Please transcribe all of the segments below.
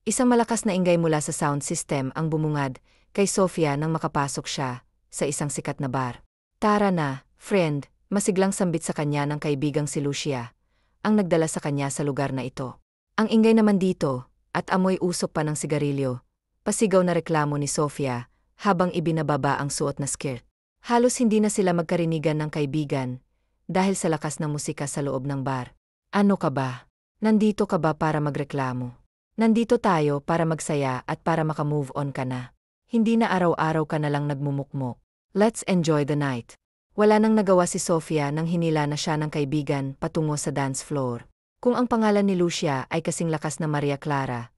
Isang malakas na ingay mula sa sound system ang bumungad kay Sofia nang makapasok siya sa isang sikat na bar. Tara na, friend, masiglang sambit sa kanya ng kaibigang si Lucia, ang nagdala sa kanya sa lugar na ito. Ang ingay naman dito, at amoy usok pa ng sigarilyo, pasigaw na reklamo ni Sofia habang ibinababa ang suot na skirt. Halos hindi na sila magkarinigan ng kaibigan dahil sa lakas ng musika sa loob ng bar. Ano ka ba? Nandito ka ba para magreklamo? Nandito tayo para magsaya at para makamove on ka na. Hindi na araw-araw ka na lang nagmumukmok. Let's enjoy the night. Wala nang nagawa si Sofia nang hinila na siya ng kaibigan patungo sa dance floor. Kung ang pangalan ni Lucia ay kasing lakas na Maria Clara,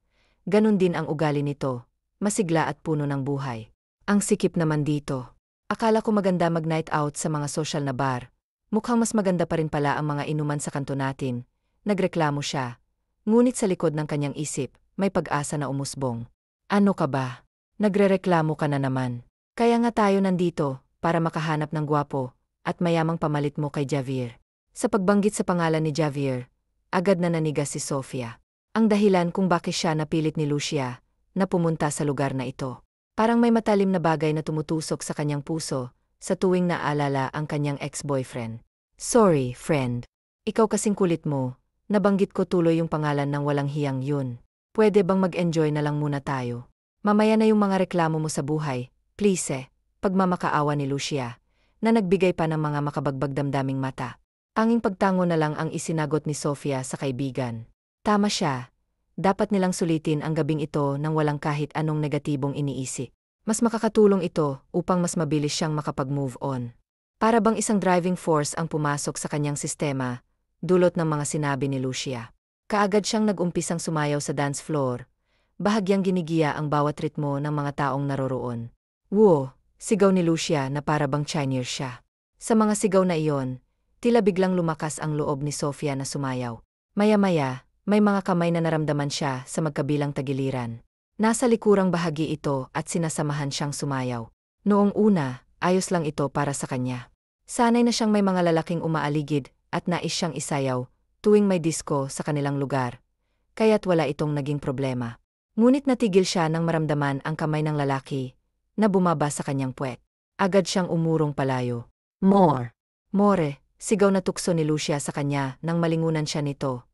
ganun din ang ugali nito, masigla at puno ng buhay. Ang sikip naman dito. Akala ko maganda mag-night out sa mga social na bar. Mukhang mas maganda pa rin pala ang mga inuman sa kanto natin. Nagreklamo siya. Ngunit sa likod ng kanyang isip, may pag-asa na umusbong. Ano ka ba? Nagrereklamo ka na naman. Kaya nga tayo nandito, para makahanap ng gwapo, at mayamang pamalit mo kay Javier. Sa pagbanggit sa pangalan ni Javier, agad na nanigas si Sofia. Ang dahilan kung bakit siya napilit ni Lucia, na pumunta sa lugar na ito. Parang may matalim na bagay na tumutusok sa kanyang puso, sa tuwing naalala ang kanyang ex-boyfriend. Sorry, friend. Ikaw kasing kulit mo, nabanggit ko tuloy yung pangalan ng walang hiyang yun. Pwede bang mag-enjoy na lang muna tayo? Mamaya na yung mga reklamo mo sa buhay, please pagmamakaawa ni Lucia, na nagbigay pa ng mga makabagbag damdaming mata. Tanging pagtango na lang ang isinagot ni Sofia sa kaibigan. Tama siya. Dapat nilang sulitin ang gabing ito nang walang kahit anong negatibong iniisip. Mas makakatulong ito upang mas mabilis siyang makapag-move on. Para bang isang driving force ang pumasok sa kanyang sistema, dulot ng mga sinabi ni Lucia. Kaagad siyang nag-umpisang sumayaw sa dance floor. Bahagyang ginigiya ang bawat ritmo ng mga taong naroroon. Woo! Sigaw ni Lucia na para bang Chinese siya. Sa mga sigaw na iyon, tila biglang lumakas ang loob ni Sofia na sumayaw. Maya-maya, may mga kamay na naramdaman siya sa magkabilang tagiliran. Nasa likurang bahagi ito at sinasamahan siyang sumayaw. Noong una, ayos lang ito para sa kanya. Sanay na siyang may mga lalaking umaaligid at nais siyang isayaw tuwing may disco sa kanilang lugar. Kaya't wala itong naging problema. Ngunit natigil siya nang maramdaman ang kamay ng lalaki na bumaba sa kanyang puwet. Agad siyang umurong palayo. More! More! Sigaw na tukso ni Lucia sa kanya nang malingunan siya nito.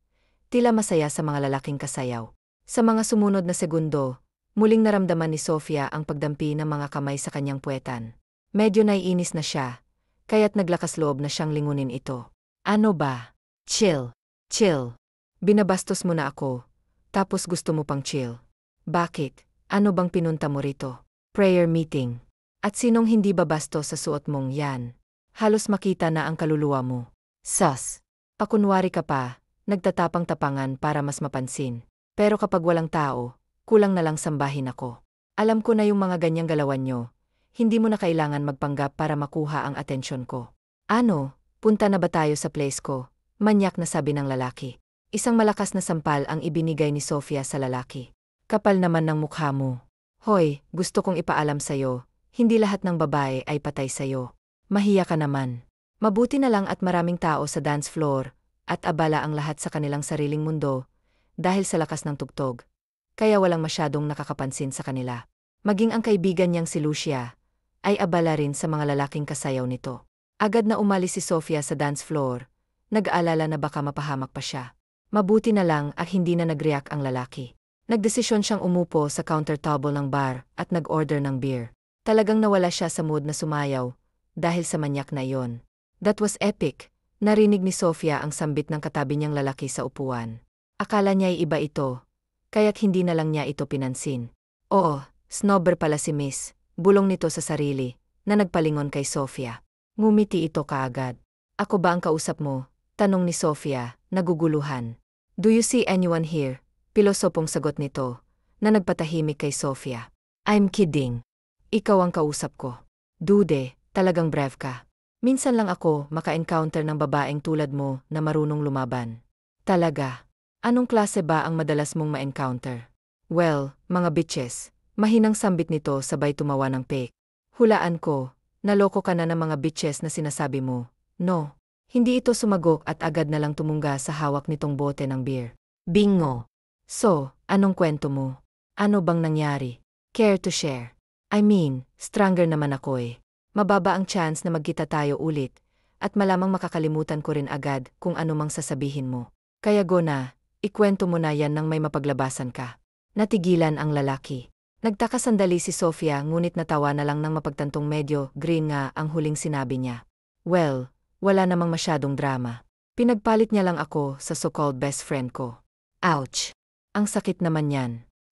Tila masaya sa mga lalaking kasayaw. Sa mga sumunod na segundo, muling naramdaman ni Sofia ang pagdampi ng mga kamay sa kanyang puwetan. Medyo naiinis na siya, kaya't naglakas loob na siyang lingunin ito. Ano ba? Chill. Chill. Binabastos mo na ako, tapos gusto mo pang chill. Bakit? Ano bang pinunta mo rito? Prayer meeting. At sinong hindi babastos sa suot mong yan? Halos makita na ang kaluluwa mo. Sus. Pakunwari ka pa, nagtatapang-tapangan para mas mapansin. Pero kapag walang tao, kulang na lang sambahin ako. Alam ko na yung mga ganyang galawan nyo. Hindi mo na kailangan magpanggap para makuha ang atensyon ko. Ano, punta na ba tayo sa place ko? Manyak na sabi ng lalaki. Isang malakas na sampal ang ibinigay ni Sofia sa lalaki. Kapal naman ng mukha mo. Hoy, gusto kong ipaalam sa'yo, hindi lahat ng babae ay patay sa'yo. Mahiya ka naman. Mabuti na lang at maraming tao sa dance floor, at abala ang lahat sa kanilang sariling mundo, dahil sa lakas ng tugtog. Kaya walang masyadong nakakapansin sa kanila. Maging ang kaibigan niyang si Lucia, ay abala rin sa mga lalaking kasayaw nito. Agad na umalis si Sofia sa dance floor, nag-aalala na baka mapahamak pa siya. Mabuti na lang at hindi na nag-react ang lalaki. Nagdesisyon siyang umupo sa counter table ng bar at nag-order ng beer. Talagang nawala siya sa mood na sumayaw, dahil sa manyak na iyon. That was epic. Narinig ni Sofia ang sambit ng katabi niyang lalaki sa upuan. Akala niya ay iba ito, kaya't hindi na lang niya ito pinansin. Oo, snobber pala si Miss, bulong nito sa sarili, na nagpalingon kay Sofia. Ngumiti ito kaagad. Ako ba ang kausap mo? Tanong ni Sofia, naguguluhan. Do you see anyone here? Pilosopong sagot nito, na nagpatahimik kay Sofia. I'm kidding. Ikaw ang kausap ko. Dude, talagang brave ka. Minsan lang ako maka-encounter ng babaeng tulad mo na marunong lumaban. Talaga. Anong klase ba ang madalas mong ma-encounter? Well, mga bitches. Mahinang sambit nito sabay tumawa ng pek. Hulaan ko, naloko ka na ng mga bitches na sinasabi mo. No. Hindi ito sumagok at agad na lang tumungga sa hawak nitong bote ng beer. Bingo! So, anong kwento mo? Ano bang nangyari? Care to share? I mean, stronger naman ako eh. Mababa ang chance na magkita tayo ulit, at malamang makakalimutan ko rin agad kung ano mang sasabihin mo. Kaya go na, ikwento mo na yan nang may mapaglabasan ka. Natigilan ang lalaki. Nagtaka sandali si Sofia ngunit natawa na lang nang mapagtantong medyo green nga ang huling sinabi niya. Well, wala namang masyadong drama. Pinagpalit niya lang ako sa so-called best friend ko. Ouch! Ang sakit naman yan.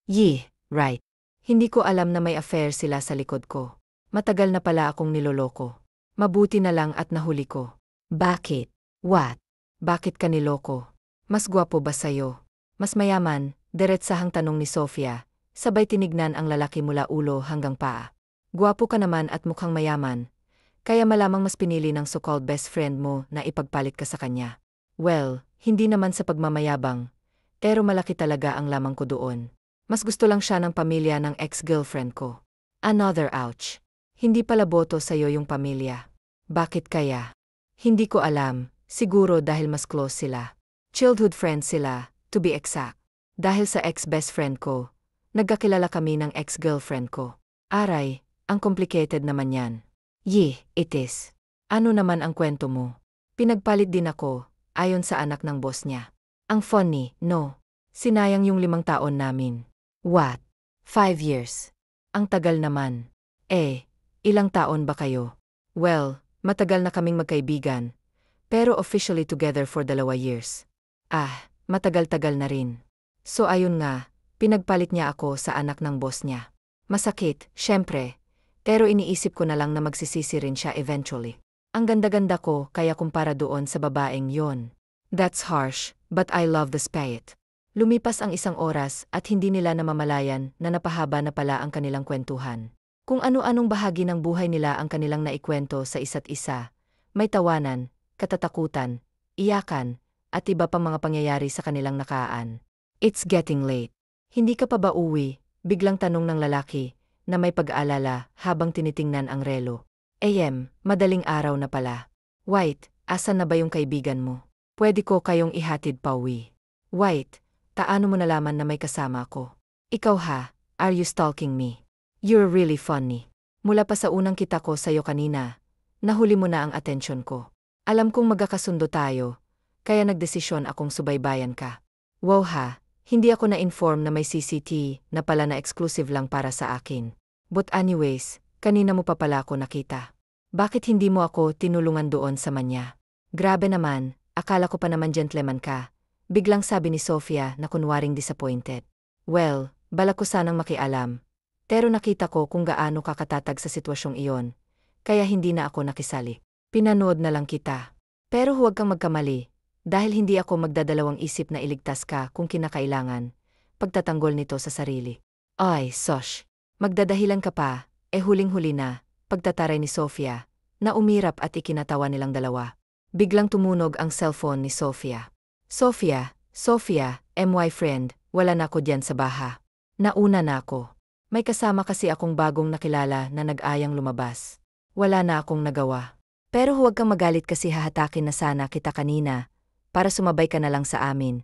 Yeh, right. Hindi ko alam na may affair sila sa likod ko. Matagal na pala akong niloloko. Mabuti na lang at nahuli ko. Bakit? What? Bakit ka niloko? Mas gwapo ba sa'yo? Mas mayaman, diretsahang tanong ni Sofia, sabay tinignan ang lalaki mula ulo hanggang paa. Gwapo ka naman at mukhang mayaman, kaya malamang mas pinili ng so-called best friend mo na ipagpalit ka sa kanya. Well, hindi naman sa pagmamayabang, pero malaki talaga ang lamang ko doon. Mas gusto lang siya ng pamilya ng ex-girlfriend ko. Another ouch. Hindi pala boto sa'yo yung pamilya. Bakit kaya? Hindi ko alam, siguro dahil mas close sila. Childhood friends sila, to be exact. Dahil sa ex-best friend ko, nagkakilala kami ng ex-girlfriend ko. Aray, ang complicated naman yan. Yeh, it is. Ano naman ang kwento mo? Pinagpalit din ako, ayon sa anak ng boss niya. Ang funny, no? Sinayang yung 5 taon namin. What? 5 years? Ang tagal naman. Ilang taon ba kayo? Well, matagal na kaming magkaibigan, pero officially together for 2 years. Matagal-tagal na rin. So ayun nga, pinagpalit niya ako sa anak ng boss niya. Masakit, syempre, pero iniisip ko na lang na magsisisi rin siya eventually. Ang ganda-ganda ko kaya kumpara doon sa babaeng yon. That's harsh, but I love the spirit. Lumipas ang 1 oras at hindi nila namamalayan na napahaba na pala ang kanilang kwentuhan. Kung ano-anong bahagi ng buhay nila ang kanilang naikwento sa isa't isa, may tawanan, katatakutan, iyakan, at iba pang mga pangyayari sa kanilang nakaan. It's getting late. Hindi ka pa ba uwi? Biglang tanong ng lalaki, na may pag-aalala habang tinitingnan ang relo. Madaling araw na pala. White, asan na ba yung kaibigan mo? Pwede ko kayong ihatid pa uwi. White, taano mo nalaman na may kasama ako? Ikaw ha, are you stalking me? You're really funny. Mula pa sa unang kita ko sa'yo kanina, nahuli mo na ang atensyon ko. Alam kong magkakasundo tayo, kaya nagdesisyon akong subaybayan ka. Wow ha, hindi ako na-inform na may CCTV na pala na exclusive lang para sa akin. But anyways, kanina mo pa pala ako nakita. Bakit hindi mo ako tinulungan doon sa manya? Grabe naman, akala ko pa naman gentleman ka. Biglang sabi ni Sofia na kunwaring disappointed. Well, balak ko sanang makialam. Pero nakita ko kung gaano kakatatag sa sitwasyong iyon, kaya hindi na ako nakisali. Pinanood na lang kita. Pero huwag kang magkamali, dahil hindi ako magdadalawang isip na iligtas ka kung kinakailangan, pagtatanggol nito sa sarili. Ay, sosh. Magdadahilan ka pa, huling-huli na, pagtataray ni Sofia, na umirap at ikinatawa nilang dalawa. Biglang tumunog ang cellphone ni Sofia. Sofia, my friend, wala na ako diyan sa baha. Nauna na ako. May kasama kasi akong bagong nakilala na nag-ayang lumabas. Wala na akong nagawa. Pero huwag kang magalit kasi hahatakin na sana kita kanina, para sumabay ka na lang sa amin.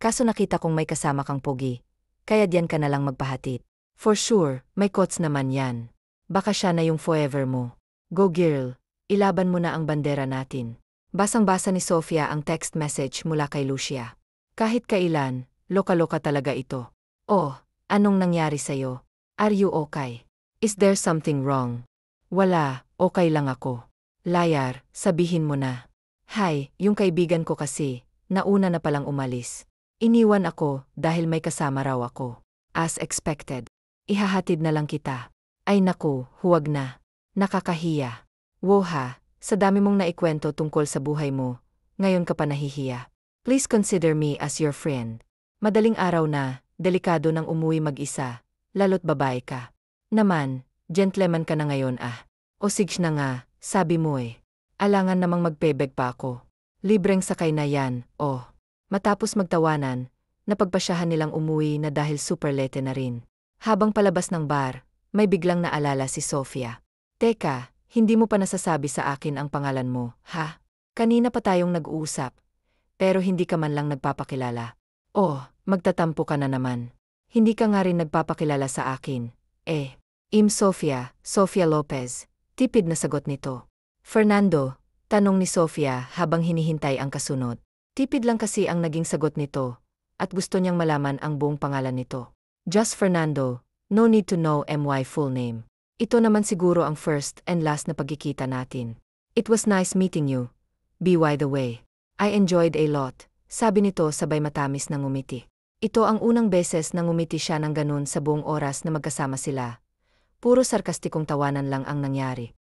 Kaso nakita kong may kasama kang pogi, kaya diyan ka na lang magpahatid. For sure, may kots naman yan. Baka siya na yung forever mo. Go girl, ilaban mo na ang bandera natin. Basang-basa ni Sofia ang text message mula kay Lucia. Kahit kailan, loka-loka talaga ito. Oh, anong nangyari sa'yo? Are you okay? Is there something wrong? Wala, okay lang ako. Liar, sabihin mo na. Hay, yung kaibigan ko kasi, nauna na palang umalis. Iniwan ako dahil may kasama raw ako. As expected. Ihahatid na lang kita. Ay naku, huwag na. Nakakahiya. Woha, sa dami mong naikwento tungkol sa buhay mo, ngayon ka pa nahihiya. Please consider me as your friend. Madaling araw na, delikado nang umuwi mag-isa, lalo't babae ka. Naman, gentleman ka na ngayon O sige na nga, sabi mo Alangan namang magpebeg pa ako. Libreng sakay na yan, Matapos magtawanan, napagpasyahan nilang umuwi na dahil super late na rin. Habang palabas ng bar, may biglang naalala si Sofia. Teka, hindi mo pa nasasabi sa akin ang pangalan mo, ha? Kanina pa tayong nag-uusap, pero hindi ka man lang nagpapakilala. magtatampo ka na naman. Hindi ka nga rin nagpapakilala sa akin. Sofia Lopez. Tipid na sagot nito. Fernando, tanong ni Sofia habang hinihintay ang kasunod. Tipid lang kasi ang naging sagot nito, at gusto niyang malaman ang buong pangalan nito. Just Fernando, no need to know my full name. Ito naman siguro ang first and last na pagkikita natin. It was nice meeting you. By the way, I enjoyed a lot, sabi nito sabay matamis na ngumiti. Ito ang unang beses na ngumiti siya ng ganun sa buong oras na magkasama sila. Puro sarkastikong tawanan lang ang nangyari.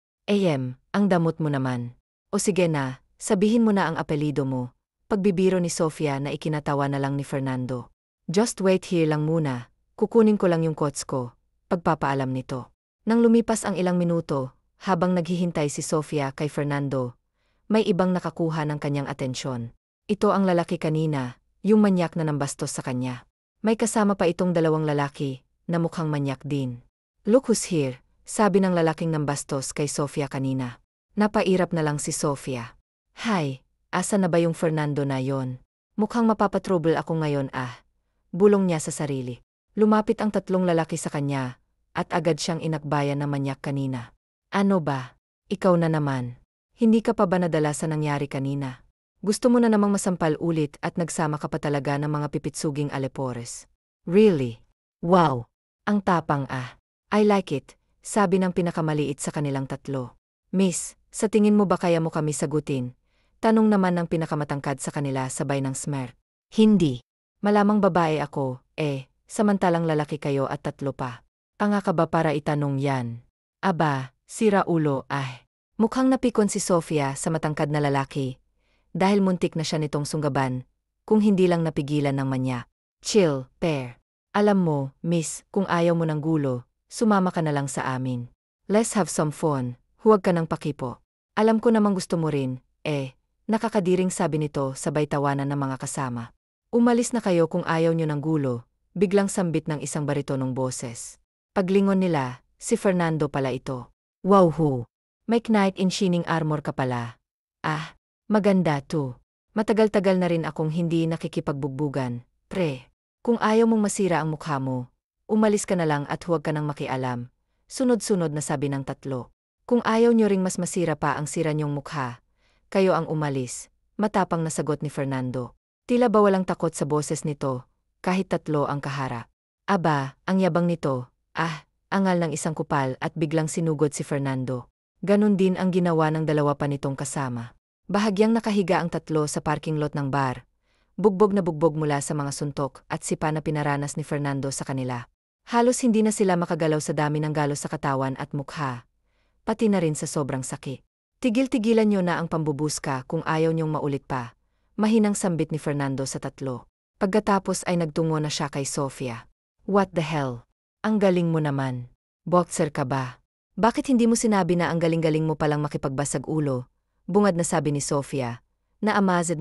Ang damot mo naman. O sige na, sabihin mo na ang apelido mo. Pagbibiro ni Sofia na ikinatawa na lang ni Fernando. Just wait here lang muna, kukunin ko lang yung coats ko, pagpapaalam nito. Nang lumipas ang ilang minuto, habang naghihintay si Sofia kay Fernando, may ibang nakakuha ng kanyang atensyon. Ito ang lalaki kanina, yung manyak na nambastos sa kanya. May kasama pa itong dalawang lalaki, na mukhang manyak din. Look who's here, sabi ng lalaking nambastos kay Sofia kanina. Napairap na lang si Sofia. Hi, asa na ba yung Fernando na yon? Mukhang mapapatrouble ako ngayon Bulong niya sa sarili. Lumapit ang tatlong lalaki sa kanya, at agad siyang inakbayan na manyak kanina. Ano ba? Ikaw na naman. Hindi ka pa ba nadala sa nangyari kanina? Gusto mo na namang masampal ulit at nagsama ka pa talaga ng mga pipitsuging alepores. Really? Wow! Ang tapang I like it, sabi ng pinakamaliit sa kanilang tatlo. Miss, sa tingin mo ba kaya mo kami sagutin? Tanong naman ng pinakamatangkad sa kanila sabay ng smirk. Hindi. Malamang babae ako, samantalang lalaki kayo at tatlo pa. Tanga ka ba para itanong yan? Aba, sira ulo Mukhang napikon si Sofia sa matangkad na lalaki. Dahil muntik na siya nitong sunggaban, kung hindi lang napigilan ng manya. Chill, pair. Alam mo, miss, kung ayaw mo ng gulo, sumama ka na lang sa amin. Let's have some fun, huwag ka ng pakipo. Alam ko namang gusto mo rin, nakakadiring sabi nito sabay tawanan ng mga kasama. Umalis na kayo kung ayaw nyo ng gulo, biglang sambit ng isang baritonong boses. Paglingon nila, si Fernando pala ito. Wow ho! May knight in shining armor ka pala. Maganda to. Matagal-tagal na rin akong hindi nakikipagbugbugan, pre. Kung ayaw mong masira ang mukha mo, umalis ka na lang at huwag ka nang makialam. Sunod-sunod na sabi ng tatlo. Kung ayaw nyo ring mas masira pa ang sira nyong mukha, kayo ang umalis, matapang na sagot ni Fernando. Tila ba walang takot sa boses nito, kahit tatlo ang kaharap. Aba, ang yabang nito, angal ng isang kupal at biglang sinugod si Fernando. Ganon din ang ginawa ng dalawa pa nitong kasama. Bahagyang nakahiga ang tatlo sa parking lot ng bar. Bugbog na bugbog mula sa mga suntok at sipa na pinaranas ni Fernando sa kanila. Halos hindi na sila makagalaw sa dami ng galos sa katawan at mukha. Pati na rin sa sobrang sakit. Tigil-tigilan nyo na ang pambubuska kung ayaw nyong maulit pa. Mahinang sambit ni Fernando sa tatlo. Pagkatapos ay nagtungo na siya kay Sofia. What the hell? Ang galing mo naman. Boxer ka ba? Bakit hindi mo sinabi na ang galing-galing mo palang makipagbasag ulo? Bungad na sabi ni Sofia, na amazed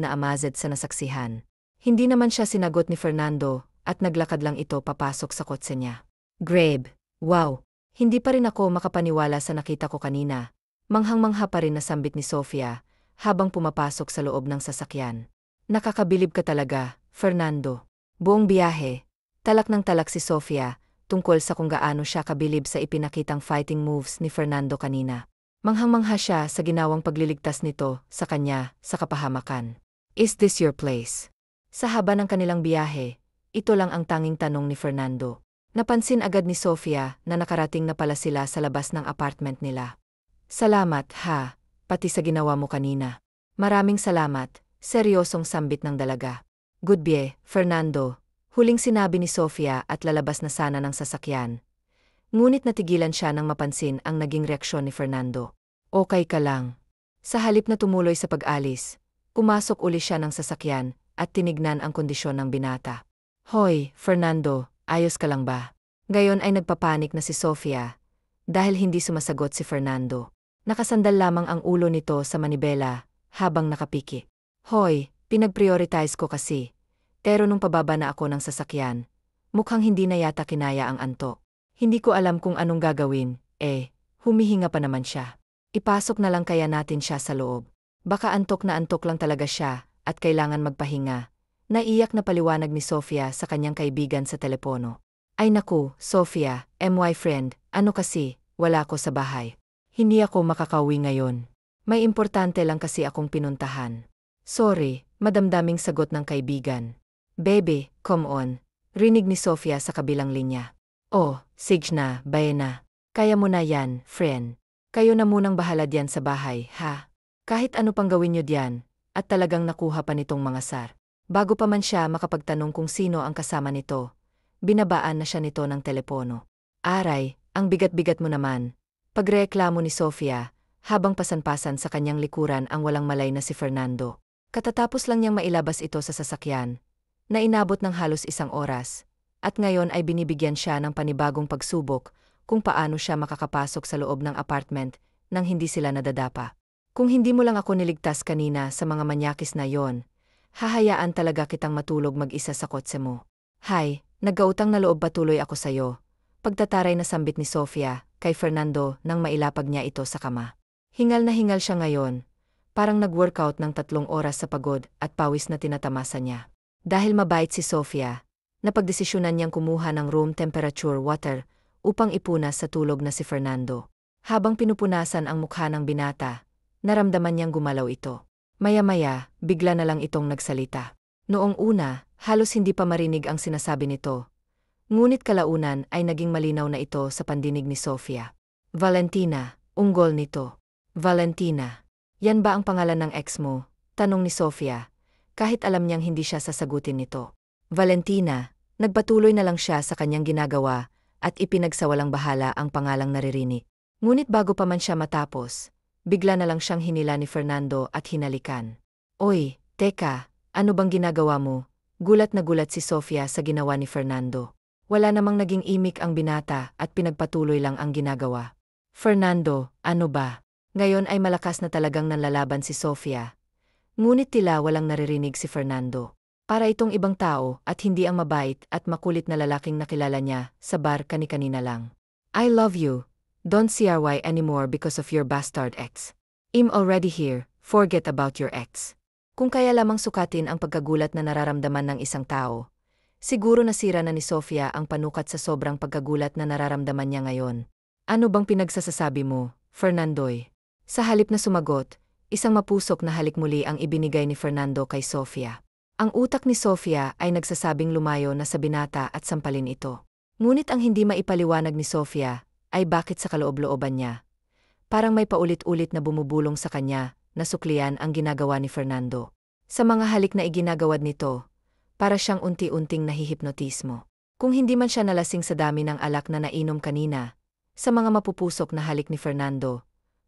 sa nasaksihan. Hindi naman siya sinagot ni Fernando, at naglakad lang ito papasok sa kotse niya. Grabe, wow, hindi pa rin ako makapaniwala sa nakita ko kanina. Manghang-mangha pa rin nasambit ni Sofia, habang pumapasok sa loob ng sasakyan. Nakakabilib ka talaga, Fernando. Buong biyahe, talak ng talak si Sofia, tungkol sa kung gaano siya kabilib sa ipinakitang fighting moves ni Fernando kanina. Manghang-mangha siya sa ginawang pagliligtas nito sa kanya sa kapahamakan. Is this your place? Sa haba ng kanilang biyahe, ito lang ang tanging tanong ni Fernando. Napansin agad ni Sofia na nakarating na pala sila sa labas ng apartment nila. Salamat pati sa ginawa mo kanina. Maraming salamat, seryosong sambit ng dalaga. Goodbye, Fernando. Huling sinabi ni Sofia at lalabas na sana ng sasakyan. Ngunit natigilan siya nang mapansin ang naging reaksyon ni Fernando. Okay ka lang. Sa halip na tumuloy sa pag-alis, pumasok uli siya ng sasakyan at tinignan ang kondisyon ng binata. Hoy, Fernando, ayos ka lang ba? Ngayon ay nagpapanik na si Sofia dahil hindi sumasagot si Fernando. Nakasandal lamang ang ulo nito sa manibela habang nakapiki. Hoy, pinag-prioritize ko kasi. Pero nung pababa na ako ng sasakyan, mukhang hindi na yata kinaya ang antok. Hindi ko alam kung anong gagawin, humihinga pa naman siya. Ipasok na lang kaya natin siya sa loob. Baka antok na antok lang talaga siya at kailangan magpahinga. Naiyak na paliwanag ni Sofia sa kanyang kaibigan sa telepono. Ay naku, Sofia, my friend, ano kasi, wala ako sa bahay. Hindi ako makakauwi ngayon. May importante lang kasi akong pinuntahan. Sorry, madamdaming sagot ng kaibigan. Baby, come on. Rinig ni Sofia sa kabilang linya. Oh, sige na, bae na. Kaya mo na yan, friend. Kayo na munang bahala diyan sa bahay, ha? Kahit ano pang gawin nyo diyan, at talagang nakuha pa nitong mga sar. Bago pa man siya makapagtanong kung sino ang kasama nito, binabaan na siya nito ng telepono. Aray, ang bigat-bigat mo naman. Pagreklamo ni Sofia, habang pasan-pasan sa kanyang likuran ang walang malay na si Fernando. Katatapos lang niyang mailabas ito sa sasakyan, na inabot ng halos 1 oras, at ngayon ay binibigyan siya ng panibagong pagsubok kung paano siya makakapasok sa loob ng apartment nang hindi sila nadadapa. Kung hindi mo lang ako niligtas kanina sa mga manyakis na yon, hahayaan talaga kitang matulog mag-isa sa kotse mo. Hay, naggautang na loob patuloy ako sa'yo. Pagtataray na sambit ni Sofia kay Fernando nang mailapag niya ito sa kama. Hingal na hingal siya ngayon, parang nag-workout ng 3 oras sa pagod at pawis na tinatamasa niya. Dahil mabait si Sofia, napagdesisyonan niyang kumuha ng room temperature water upang ipunas sa tulog na si Fernando. Habang pinupunasan ang mukha ng binata, naramdaman niyang gumalaw ito. Maya-maya, bigla na lang itong nagsalita. Noong una, halos hindi pa marinig ang sinasabi nito. Ngunit kalaunan ay naging malinaw na ito sa pandinig ni Sofia. Valentina, unggol nito. Valentina, yan ba ang pangalan ng ex mo? Tanong ni Sofia, kahit alam niyang hindi siya sasagutin nito. Valentina, nagpatuloy na lang siya sa kanyang ginagawa at ipinagsawalang bahala ang pangalang naririnig. Ngunit bago pa man siya matapos, bigla na lang siyang hinila ni Fernando at hinalikan. Oy, teka, ano bang ginagawa mo? Gulat na gulat si Sofia sa ginawa ni Fernando. Wala namang naging imik ang binata at pinagpatuloy lang ang ginagawa. Fernando, ano ba? Ngayon ay malakas na talagang nanlalaban si Sofia. Ngunit tila walang naririnig si Fernando. Para itong ibang tao at hindi ang mabait at makulit na lalaking nakilala niya sa bar kani-kanina lang. I love you. Don't CRY anymore because of your bastard ex. I'm already here, forget about your ex. Kung kaya lamang sukatin ang pagkagulat na nararamdaman ng isang tao, siguro nasira na ni Sofia ang panukat sa sobrang pagkagulat na nararamdaman niya ngayon. Ano bang pinagsasasabi mo, Fernandoy? Sa halip na sumagot, isang mapusok na halik muli ang ibinigay ni Fernando kay Sofia. Ang utak ni Sofia ay nagsasabing lumayo na sa binata at sampalin ito. Ngunit ang hindi maipaliwanag ni Sofia ay bakit sa kaloob-looban niya. Parang may paulit-ulit na bumubulong sa kanya na suklian ang ginagawa ni Fernando. Sa mga halik na iginagawad nito, para siyang unti-unting nahihipnotismo. Kung hindi man siya nalasing sa dami ng alak na nainom kanina, sa mga mapupusok na halik ni Fernando,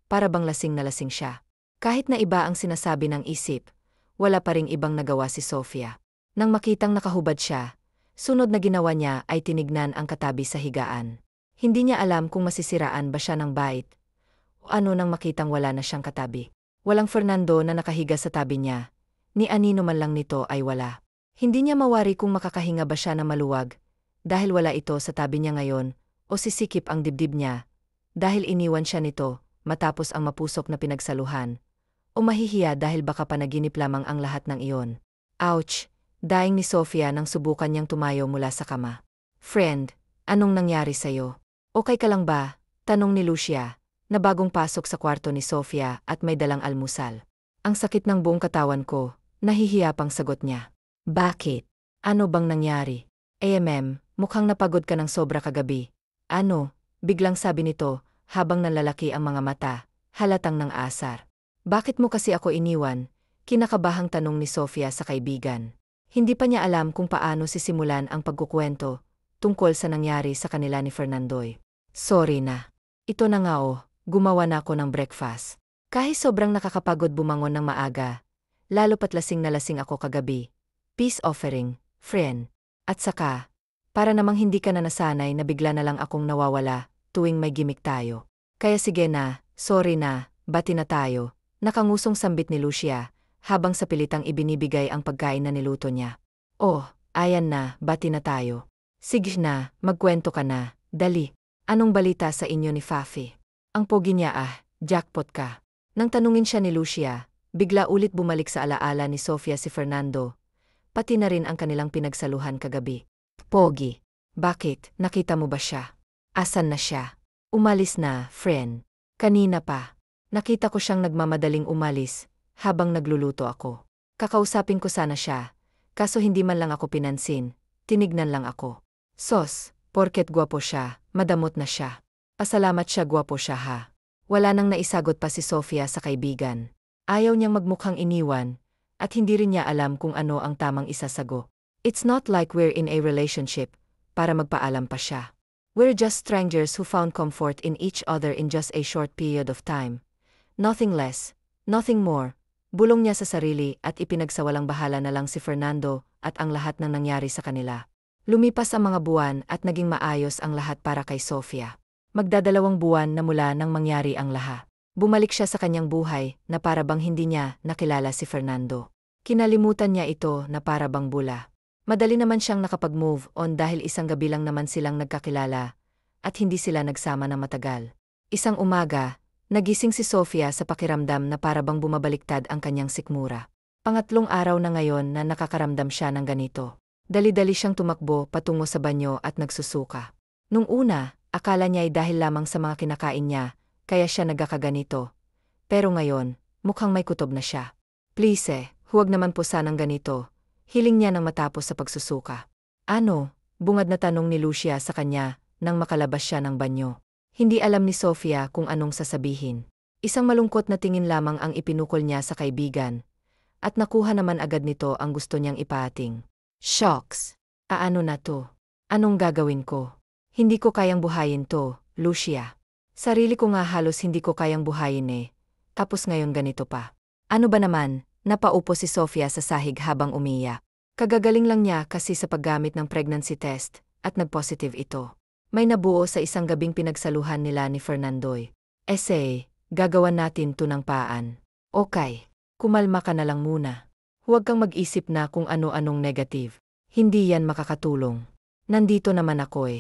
para bang lasing na lasing siya. Kahit na iba ang sinasabi ng isip, wala pa ring ibang nagawa si Sofia. Nang makitang nakahubad siya, sunod na ginawa niya ay tinignan ang katabi sa higaan. Hindi niya alam kung masisiraan ba siya ng bait, o ano nang makitang wala na siyang katabi. Walang Fernando na nakahiga sa tabi niya, ni anino man lang nito ay wala. Hindi niya mawari kung makakahinga ba siya na maluwag, dahil wala ito sa tabi niya ngayon, o sisikip ang dibdib niya, dahil iniwan siya nito, matapos ang mapusok na pinagsaluhan, o mahihiya dahil baka panaginip lamang ang lahat ng iyon. Ouch! Daing ni Sofia nang subukan niyang tumayo mula sa kama. Friend, anong nangyari sa'yo? Okay ka lang ba? Tanong ni Lucia, na bagong pasok sa kwarto ni Sofia at may dalang almusal. Ang sakit ng buong katawan ko, nahihiya pang sagot niya. Bakit? Ano bang nangyari? Mukhang napagod ka ng sobra kagabi. Ano? Biglang sabi nito, habang nanlalaki ang mga mata, halatang ng asar. Bakit mo kasi ako iniwan? Kinakabahang tanong ni Sofia sa kaibigan. Hindi pa niya alam kung paano sisimulan ang pagkukwento tungkol sa nangyari sa kanila ni Fernandoy. Sorry na. Ito na nga gumawa na ako ng breakfast. Kahit sobrang nakakapagod bumangon ng maaga, lalo pat lasing na lasing ako kagabi. Peace offering, friend. At saka, para namang hindi ka na nasanay na bigla na lang akong nawawala tuwing may gimik tayo. Kaya sige na, sorry na, bati na tayo. Nakangusong sambit ni Lucia, habang sa pilitang ibinibigay ang pagkain na niluto niya. Oh, ayan na, bati na tayo. Sige na, magkwento ka na, dali. Anong balita sa inyo ni Fafi? Ang pogi niya jackpot ka. Nang tanungin siya ni Lucia, bigla ulit bumalik sa alaala ni Sofia si Fernando. pati na rin ang kanilang pinagsaluhan kagabi. Pogi. Bakit? Nakita mo ba siya? Asan na siya? Umalis na, friend. Kanina pa. Nakita ko siyang nagmamadaling umalis, habang nagluluto ako. Kakausapin ko sana siya, kaso hindi man lang ako pinansin, tinignan lang ako. Sos, porket gwapo siya, madamot na siya. Pasalamat siya gwapo siya ha. Wala nang naisagot pa si Sofia sa kaibigan. Ayaw niyang magmukhang iniwan, at hindi rin niya alam kung ano ang tamang isasago. It's not like we're in a relationship, para magpaalam pa siya. We're just strangers who found comfort in each other in just a short period of time. Nothing less, nothing more. Bulong niya sa sarili at ipinagsawalang bahala na lang si Fernando at ang lahat ng nangyari sa kanila. Lumipas ang mga buwan at naging maayos ang lahat para kay Sofia. Magdadalawang buwan na mula nang mangyari ang lahat. Bumalik siya sa kanyang buhay na para bang hindi niya nakilala si Fernando. Kinalimutan niya ito na para bang bula. Madali naman siyang nakapag-move on dahil isang gabi lang naman silang nagkakilala at hindi sila nagsama na matagal. Isang umaga, nagising si Sofia sa pakiramdam na para bang bumabaliktad ang kanyang sikmura. Pangatlong araw na ngayon na nakakaramdam siya ng ganito. Dali-dali siyang tumakbo patungo sa banyo at nagsusuka. Nung una, akala niya ay dahil lamang sa mga kinakain niya, kaya siya nagkakaganito. Pero ngayon, mukhang may kutob na siya. Please huwag naman po sanang ganito. Hiling niya nang matapos sa pagsusuka. Ano? Bungad na tanong ni Lucia sa kanya nang makalabas siya ng banyo. Hindi alam ni Sofia kung anong sasabihin. Isang malungkot na tingin lamang ang ipinukol niya sa kaibigan. At nakuha naman agad nito ang gusto niyang ipating. Shocks! Ano na to? Anong gagawin ko? Hindi ko kayang buhayin to, Lucia. Sarili ko nga halos hindi ko kayang buhayin tapos ngayon ganito pa. Ano ba naman? Napaupo si Sofia sa sahig habang umiyak. Kagagaling lang niya kasi sa paggamit ng pregnancy test at nag-positive ito. May nabuo sa isang gabing pinagsaluhan nila ni Fernandoy. Gagawan natin to ng paan. Okay, kumalma ka na lang muna. Huwag kang mag-isip na kung ano-anong negative. Hindi yan makakatulong. Nandito naman ako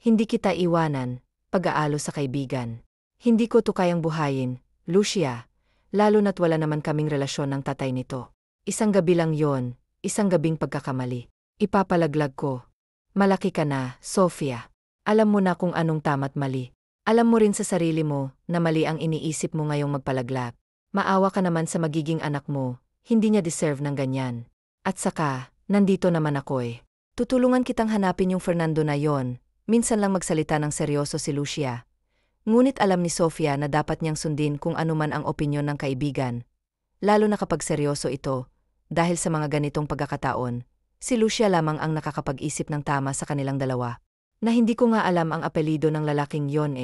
Hindi kita iwanan, pag-aalo sa kaibigan. Hindi ko to kayang buhayin, Lucia. Lalo na't wala naman kaming relasyon ng tatay nito. Isang gabi lang yon, isang gabing pagkakamali. Ipapalaglag ko. Malaki ka na, Sofia. Alam mo na kung anong tama't mali. Alam mo rin sa sarili mo na mali ang iniisip mo ngayong magpalaglag. Maawa ka naman sa magiging anak mo, hindi niya deserve ng ganyan. At saka, nandito naman ako Tutulungan kitang hanapin yung Fernando na yon. Minsan lang magsalita ng seryoso si Lucia. Ngunit alam ni Sofia na dapat niyang sundin kung anuman ang opinyon ng kaibigan. Lalo na kapag seryoso ito, dahil sa mga ganitong pagkakataon, si Lucia lamang ang nakakapag-isip ng tama sa kanilang dalawa. Na hindi ko nga alam ang apelido ng lalaking yon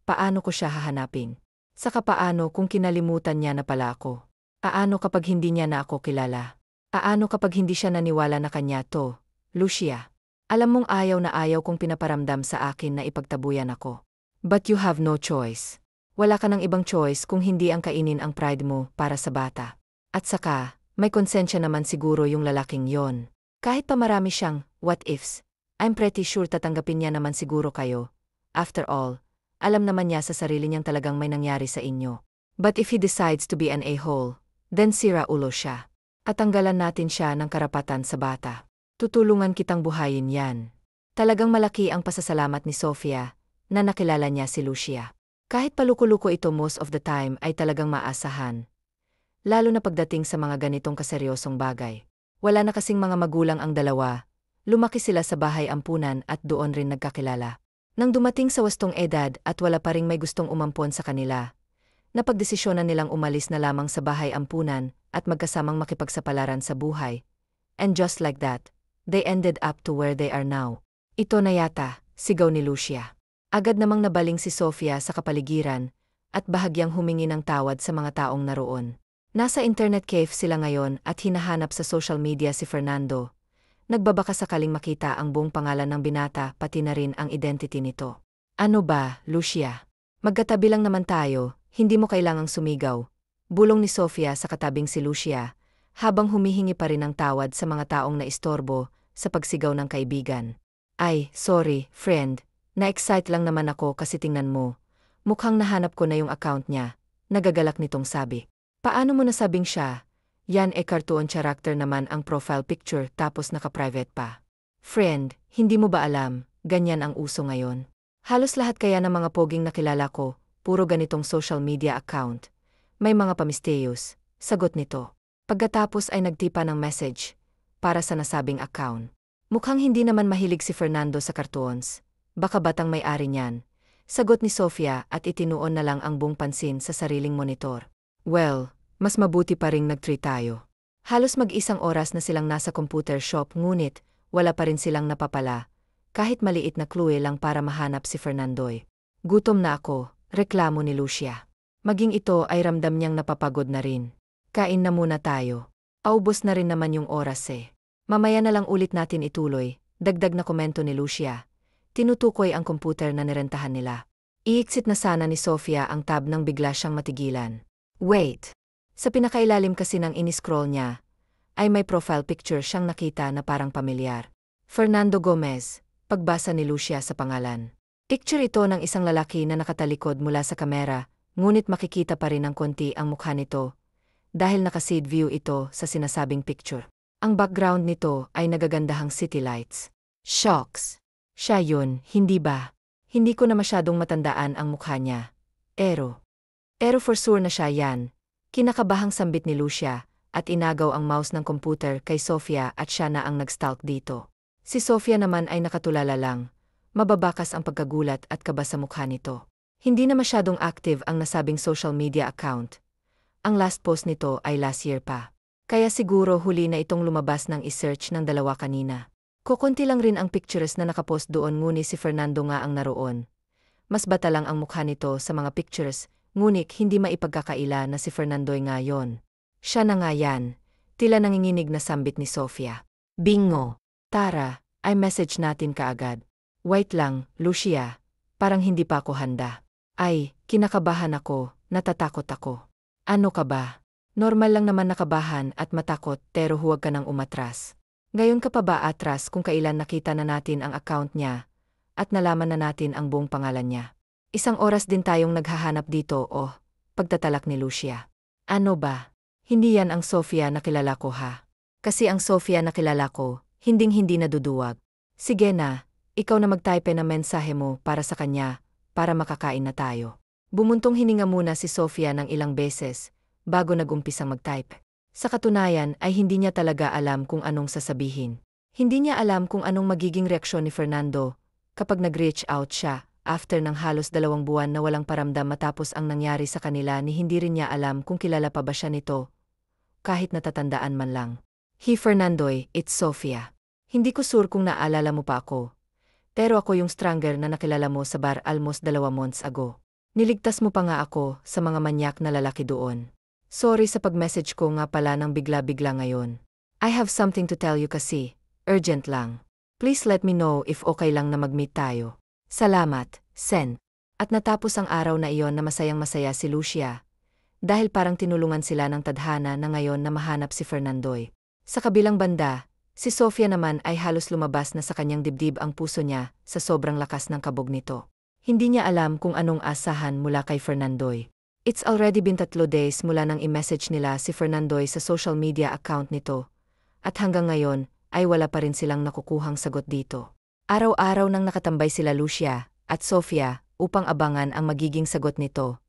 Paano ko siya hahanapin? Saka paano kung kinalimutan niya na pala ako? Paano kapag hindi niya na ako kilala? Paano kapag hindi siya naniwala na kanya to, Lucia? Alam mong ayaw na ayaw kong pinaparamdam sa akin na ipagtabuyan ako. But you have no choice. Wala ka ng ibang choice kung hindi ang kainin ang pride mo para sa bata. At saka, may konsensya naman siguro yung lalaking yon. Kahit pa marami siyang what ifs, I'm pretty sure tatanggapin niya naman siguro kayo. After all, alam naman niya sa sarili niyang talagang may nangyari sa inyo. But if he decides to be an a-hole, then sira ulo siya. At tanggalan natin siya ng karapatan sa bata. Tutulungan kitang buhayin yan. Talagang malaki ang pasasalamat ni Sofia na nakilala niya si Lucia. Kahit paluko-luko ito most of the time ay talagang maasahan. Lalo na pagdating sa mga ganitong kaseryosong bagay. Wala na kasing mga magulang ang dalawa. Lumaki sila sa bahay ampunan at doon rin nagkakilala. Nang dumating sa wastong edad at wala pa ring may gustong umampon sa kanila, napagdesisyonan nilang umalis na lamang sa bahay ampunan at magkasamang makipagsapalaran sa buhay. And just like that, they ended up to where they are now. Ito na yata, sigaw ni Lucia. Agad namang nabaling si Sofia sa kapaligiran at bahagyang humingi ng tawad sa mga taong naroon. Nasa internet cafe sila ngayon at hinahanap sa social media si Fernando. Nagbabaka sakaling makita ang buong pangalan ng binata pati na rin ang identity nito. Ano ba, Lucia? Magkatabi lang naman tayo, hindi mo kailangang sumigaw. Bulong ni Sofia sa katabing si Lucia, habang humihingi pa rin ng tawad sa mga taong naistorbo sa pagsigaw ng kaibigan. Ay, sorry, friend. Na-excite lang naman ako kasi tingnan mo. Mukhang nahanap ko na yung account niya. Nagagalak nitong sabi. Paano mo nasabing siya? Yan cartoon character naman ang profile picture tapos naka-private pa. Friend, hindi mo ba alam, ganyan ang uso ngayon? Halos lahat kaya ng mga poging nakilala ko, puro ganitong social media account. May mga pamisteyos, sagot nito. Pagkatapos ay nagtipa ng message para sa nasabing account. Mukhang hindi naman mahilig si Fernando sa cartoons. Baka batang may-ari niyan. Sagot ni Sofia at itinuon na lang ang buong pansin sa sariling monitor. Well, mas mabuti pa ring nag-treat tayo. Halos mag-isang oras na silang nasa computer shop ngunit wala pa rin silang napapala. Kahit maliit na clue lang para mahanap si Fernandoy. Gutom na ako, reklamo ni Lucia. Maging ito ay ramdam niyang napapagod na rin. Kain na muna tayo. Aubos na rin naman yung oras eh. Mamaya na lang ulit natin ituloy, dagdag na komento ni Lucia. Tinutukoy ang computer na nirentahan nila. Iiksit na sana ni Sofia ang tab nang bigla siyang matigilan. Wait! Sa pinakailalim kasi ng iniscroll niya, ay may profile picture siyang nakita na parang pamilyar. Fernando Gomez, pagbasa ni Lucia sa pangalan. Picture ito ng isang lalaki na nakatalikod mula sa kamera, ngunit makikita pa rin ng konti ang mukha nito, dahil naka-side view ito sa sinasabing picture. Ang background nito ay nagagandahang city lights. Shocks! Siya yun, hindi ba? Hindi ko na masyadong matandaan ang mukha niya. Ero for sure na siya yan. Kinakabahang sambit ni Lucia, at inagaw ang mouse ng computer kay Sofia at siya na ang nag-stalk dito. Si Sofia naman ay nakatulala lang. Mababakas ang pagkagulat at kaba sa mukha nito. Hindi na masyadong active ang nasabing social media account. Ang last post nito ay last year pa. Kaya siguro huli na itong lumabas ng isearch ng dalawa kanina. Kukunti lang rin ang pictures na nakapost doon ngunit si Fernando nga ang naroon. Mas bata lang ang mukha nito sa mga pictures, ngunit hindi maipagkakaila na si Fernandoy nga yon. Siya na nga yan, tila nanginginig na sambit ni Sofia. Bingo! Tara, ay message natin kaagad. Wait lang, Lucia, parang hindi pa ako handa. Ay, kinakabahan ako, natatakot ako. Ano ka ba? Normal lang naman nakabahan at matakot pero huwag ka nang umatras. Ngayon ka pa ba atras kung kailan nakita na natin ang account niya at nalaman na natin ang buong pangalan niya? Isang oras din tayong naghahanap dito pagtatalak ni Lucia. Ano ba? Hindi yan ang Sofia na kilala ko ha. Kasi ang Sofia na kilala ko, hinding-hindi naduduwag. Sige na, ikaw na magtype ng mensahe mo para sa kanya, para makakain na tayo. Bumuntong hininga muna si Sofia ng ilang beses, bago nag-umpisang mag-type. Sa katunayan ay hindi niya talaga alam kung anong sasabihin. Hindi niya alam kung anong magiging reaksyon ni Fernando kapag nag-reach out siya after ng halos 2 buwan na walang paramdam matapos ang nangyari sa kanila ni hindi rin niya alam kung kilala pa ba siya nito, kahit natatandaan man lang. Hey Fernandoy, it's Sofia. Hindi ko sure kung naalala mo pa ako. Pero ako yung stranger na nakilala mo sa bar almost 2 months ago. Niligtas mo pa nga ako sa mga manyak na lalaki doon. Sorry sa pag-message ko nga pala ng bigla-bigla ngayon. I have something to tell you kasi, urgent lang. Please let me know if okay lang na mag-meet tayo. Salamat, Sen. At natapos ang araw na iyon na masayang-masaya si Lucia. Dahil parang tinulungan sila ng tadhana na ngayon na mahanap si Fernandoy. Sa kabilang banda, si Sofia naman ay halos lumabas na sa kanyang dibdib ang puso niya sa sobrang lakas ng kabog nito. Hindi niya alam kung anong asahan mula kay Fernandoy. It's already been 3 days mula nang i-message nila si Fernandoy sa social media account nito. At hanggang ngayon ay wala pa rin silang nakukuhang sagot dito. Araw-araw nang nakatambay sila Lucia at Sofia upang abangan ang magiging sagot nito.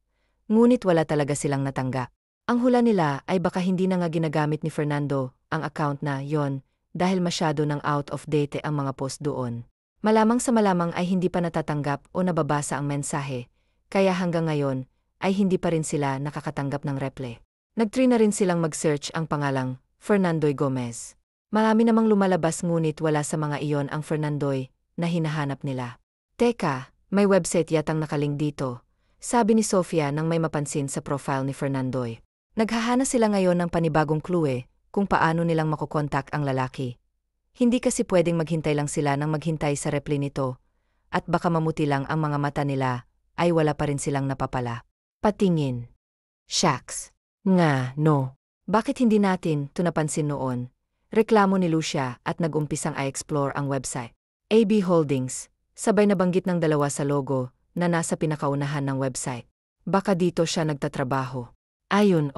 Ngunit wala talaga silang natanggap. Ang hula nila ay baka hindi na nga ginagamit ni Fernando ang account na yon dahil masyado nang out of date ang mga post doon. Malamang sa malamang ay hindi pa natatanggap o nababasa ang mensahe, kaya hanggang ngayon ay hindi pa rin sila nakakatanggap ng reply. Nag-try na rin silang mag-search ang pangalang Fernandoy Gomez. Marami namang lumalabas ngunit wala sa mga iyon ang Fernandoy na hinahanap nila. Teka, may website yatang nakaling dito, sabi ni Sofia nang may mapansin sa profile ni Fernandoy. Naghahana sila ngayon ng panibagong clue kung paano nilang makukontak ang lalaki. Hindi kasi pwedeng maghintay lang sila nang maghintay sa reply nito, at baka mamuti lang ang mga mata nila, ay wala pa rin silang napapala. Patingin. Shucks. Nga, no. Bakit hindi natin ito napansin noon? Reklamo ni Lucia at nag-umpisang i-explore ang website. AB Holdings, sabay nabanggit ng dalawa sa logo na nasa pinakaunahan ng website. Baka dito siya nagtatrabaho. Ayun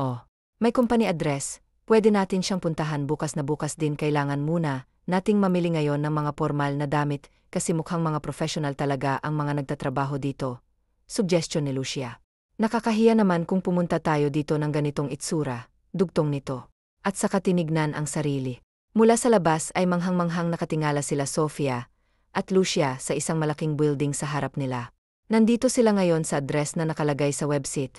may company address, Pwede natin siyang puntahan bukas na bukas din, kailangan muna nating mamili ngayon ng mga formal na damit kasi mukhang mga professional talaga ang mga nagtatrabaho dito. Suggestion ni Lucia. Nakakahiya naman kung pumunta tayo dito ng ganitong itsura, dugtong nito. At saka tinignan ang sarili. Mula sa labas ay manghang-manghang nakatingala sila Sofia at Lucia sa isang malaking building sa harap nila. Nandito sila ngayon sa address na nakalagay sa website.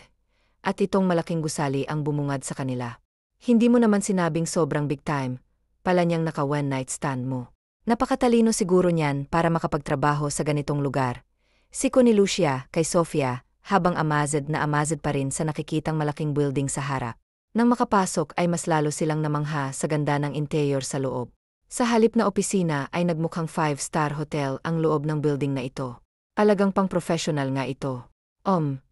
At itong malaking gusali ang bumungad sa kanila. Hindi mo naman sinabing sobrang big time, pala niyang naka one night stand mo. Napakatalino siguro niyan para makapagtrabaho sa ganitong lugar. Siko ni Lucia kay Sofia habang amazed na amazed pa rin sa nakikitang malaking building sa harap. Nang makapasok ay mas lalo silang namangha sa ganda ng interior sa loob. Sa halip na opisina ay nagmukhang 5-star hotel ang loob ng building na ito. Alagang pang-professional nga ito.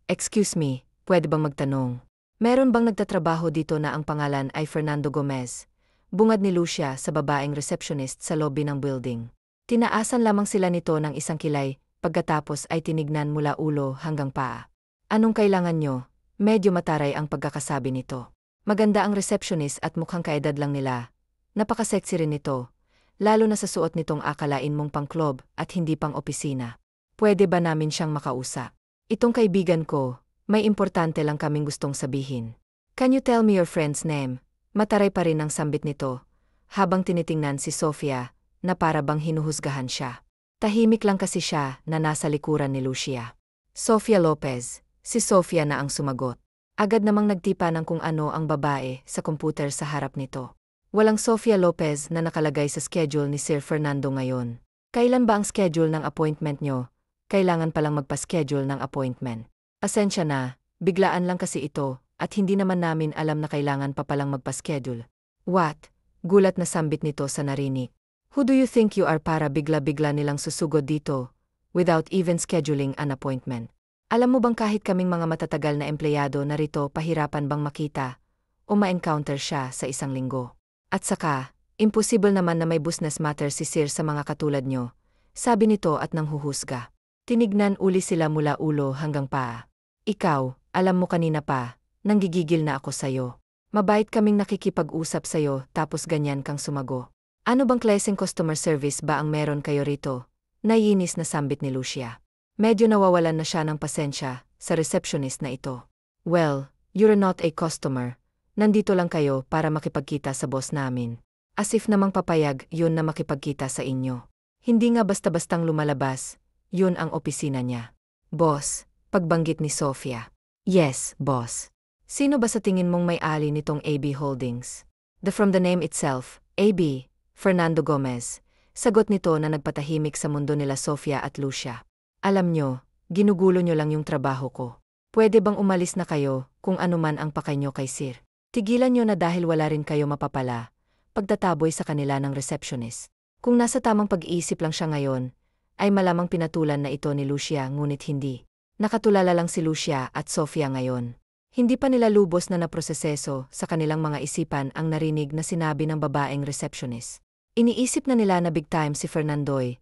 Excuse me, pwede bang magtanong? Meron bang nagtatrabaho dito na ang pangalan ay Fernando Gomez? Bungad ni Lucia sa babaeng receptionist sa lobby ng building. Tinaasan lamang sila nito ng isang kilay, pagkatapos ay tinignan mula ulo hanggang paa. Anong kailangan nyo? Medyo mataray ang pagkakasabi nito. Maganda ang receptionist at mukhang kaedad lang nila. Napaka-sexy rin nito, lalo na sa suot nitong akalain mong pang-club at hindi pang-opisina. Pwede ba namin siyang makausap? Itong kaibigan ko, may importante lang kaming gustong sabihin. Can you tell me your friend's name? Mataray pa rin ang sambit nito, habang tinitingnan si Sofia, na para bang hinuhusgahan siya. Tahimik lang kasi siya na nasa likuran ni Lucia. Sofia Lopez, si Sofia na ang sumagot. Agad namang nagtipa ng kung ano ang babae sa computer sa harap nito. Walang Sofia Lopez na nakalagay sa schedule ni Sir Fernando ngayon. Kailan ba ang schedule ng appointment nyo? Kailangan palang magpa-schedule ng appointment. Pasensya na, biglaan lang kasi ito, at hindi naman namin alam na kailangan pa palang magpa-schedule. What? Gulat na sambit nito sa narinig. Who do you think you are para bigla-bigla nilang susugod dito, without even scheduling an appointment? Alam mo bang kahit kaming mga matatagal na empleyado na rito pahirapan bang makita, o ma-encounter siya sa isang linggo? At saka, imposible naman na may business matter si Sir sa mga katulad nyo, sabi nito at nanghuhusga. Tinignan uli sila mula ulo hanggang paa. Ikaw, alam mo kanina pa, nanggigigil na ako sayo. Mabait kaming nakikipag-usap sayo tapos ganyan kang sumago. Ano bang klaseng customer service ba ang meron kayo rito? Naiinis na sambit ni Lucia. Medyo nawawalan na siya ng pasensya sa receptionist na ito. Well, you're not a customer. Nandito lang kayo para makipagkita sa boss namin. As if namang papayag yun na makipagkita sa inyo. Hindi nga basta-bastang lumalabas. Yun ang opisina niya. Boss, pagbanggit ni Sofia. Yes, boss. Sino ba sa tingin mong may-ari nitong AB Holdings? From the name itself, AB, Fernando Gomez. Sagot nito na nagpatahimik sa mundo nila Sofia at Lucia. Alam nyo, ginugulo nyo lang yung trabaho ko. Pwede bang umalis na kayo kung ano man ang pakay nyo kay Sir? Tigilan nyo na dahil wala rin kayo mapapala. Pagtataboy sa kanila ng receptionist. Kung nasa tamang pag-iisip lang siya ngayon, ay malamang pinatulan na ito ni Lucia ngunit hindi. Nakatulala lang si Lucia at Sofia ngayon. Hindi pa nila lubos na naproseseso sa kanilang mga isipan ang narinig na sinabi ng babaeng receptionist. Iniisip na nila na big time si Fernandoy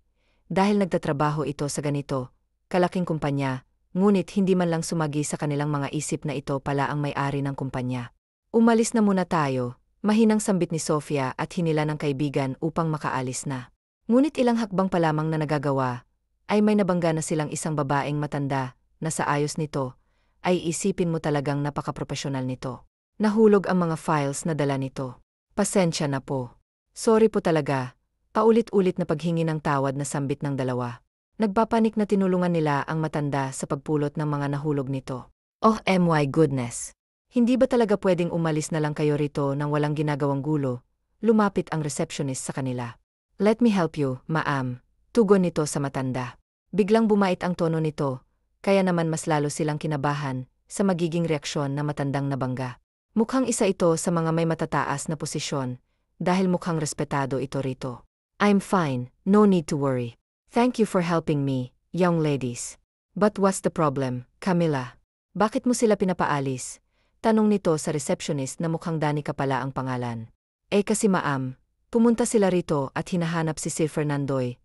dahil nagtatrabaho ito sa ganito, kalaking kumpanya, ngunit hindi man lang sumagi sa kanilang mga isip na ito pala ang may-ari ng kumpanya. Umalis na muna tayo, mahinang sambit ni Sofia at hinila ng kaibigan upang makaalis na. Ngunit ilang hakbang pa lamang na nagagawa, ay may nabangga na silang isang babaeng matanda na sa ayos nito, ay isipin mo talagang napaka-professional nito. Nahulog ang mga files na dala nito. Pasensya na po. Sorry po talaga. Paulit-ulit na paghingi ng tawad na sambit ng dalawa. Nagpapanik na tinulungan nila ang matanda sa pagpulot ng mga nahulog nito. Oh my goodness. Hindi ba talaga pwedeng umalis na lang kayo rito nang walang ginagawang gulo? Lumapit ang receptionist sa kanila. Let me help you, ma'am. Tugon nito sa matanda. Biglang bumait ang tono nito, kaya naman mas lalo silang kinabahan sa magiging reaksyon na matandang nabangga. Mukhang isa ito sa mga may matataas na posisyon, dahil mukhang respetado ito rito. I'm fine, no need to worry. Thank you for helping me, young ladies. But what's the problem, Camilla? Bakit mo sila pinapaalis? Tanong nito sa receptionist na mukhang Danica pala ang pangalan. Kasi ma'am, pumunta sila rito at hinahanap si Sir Fernandoy.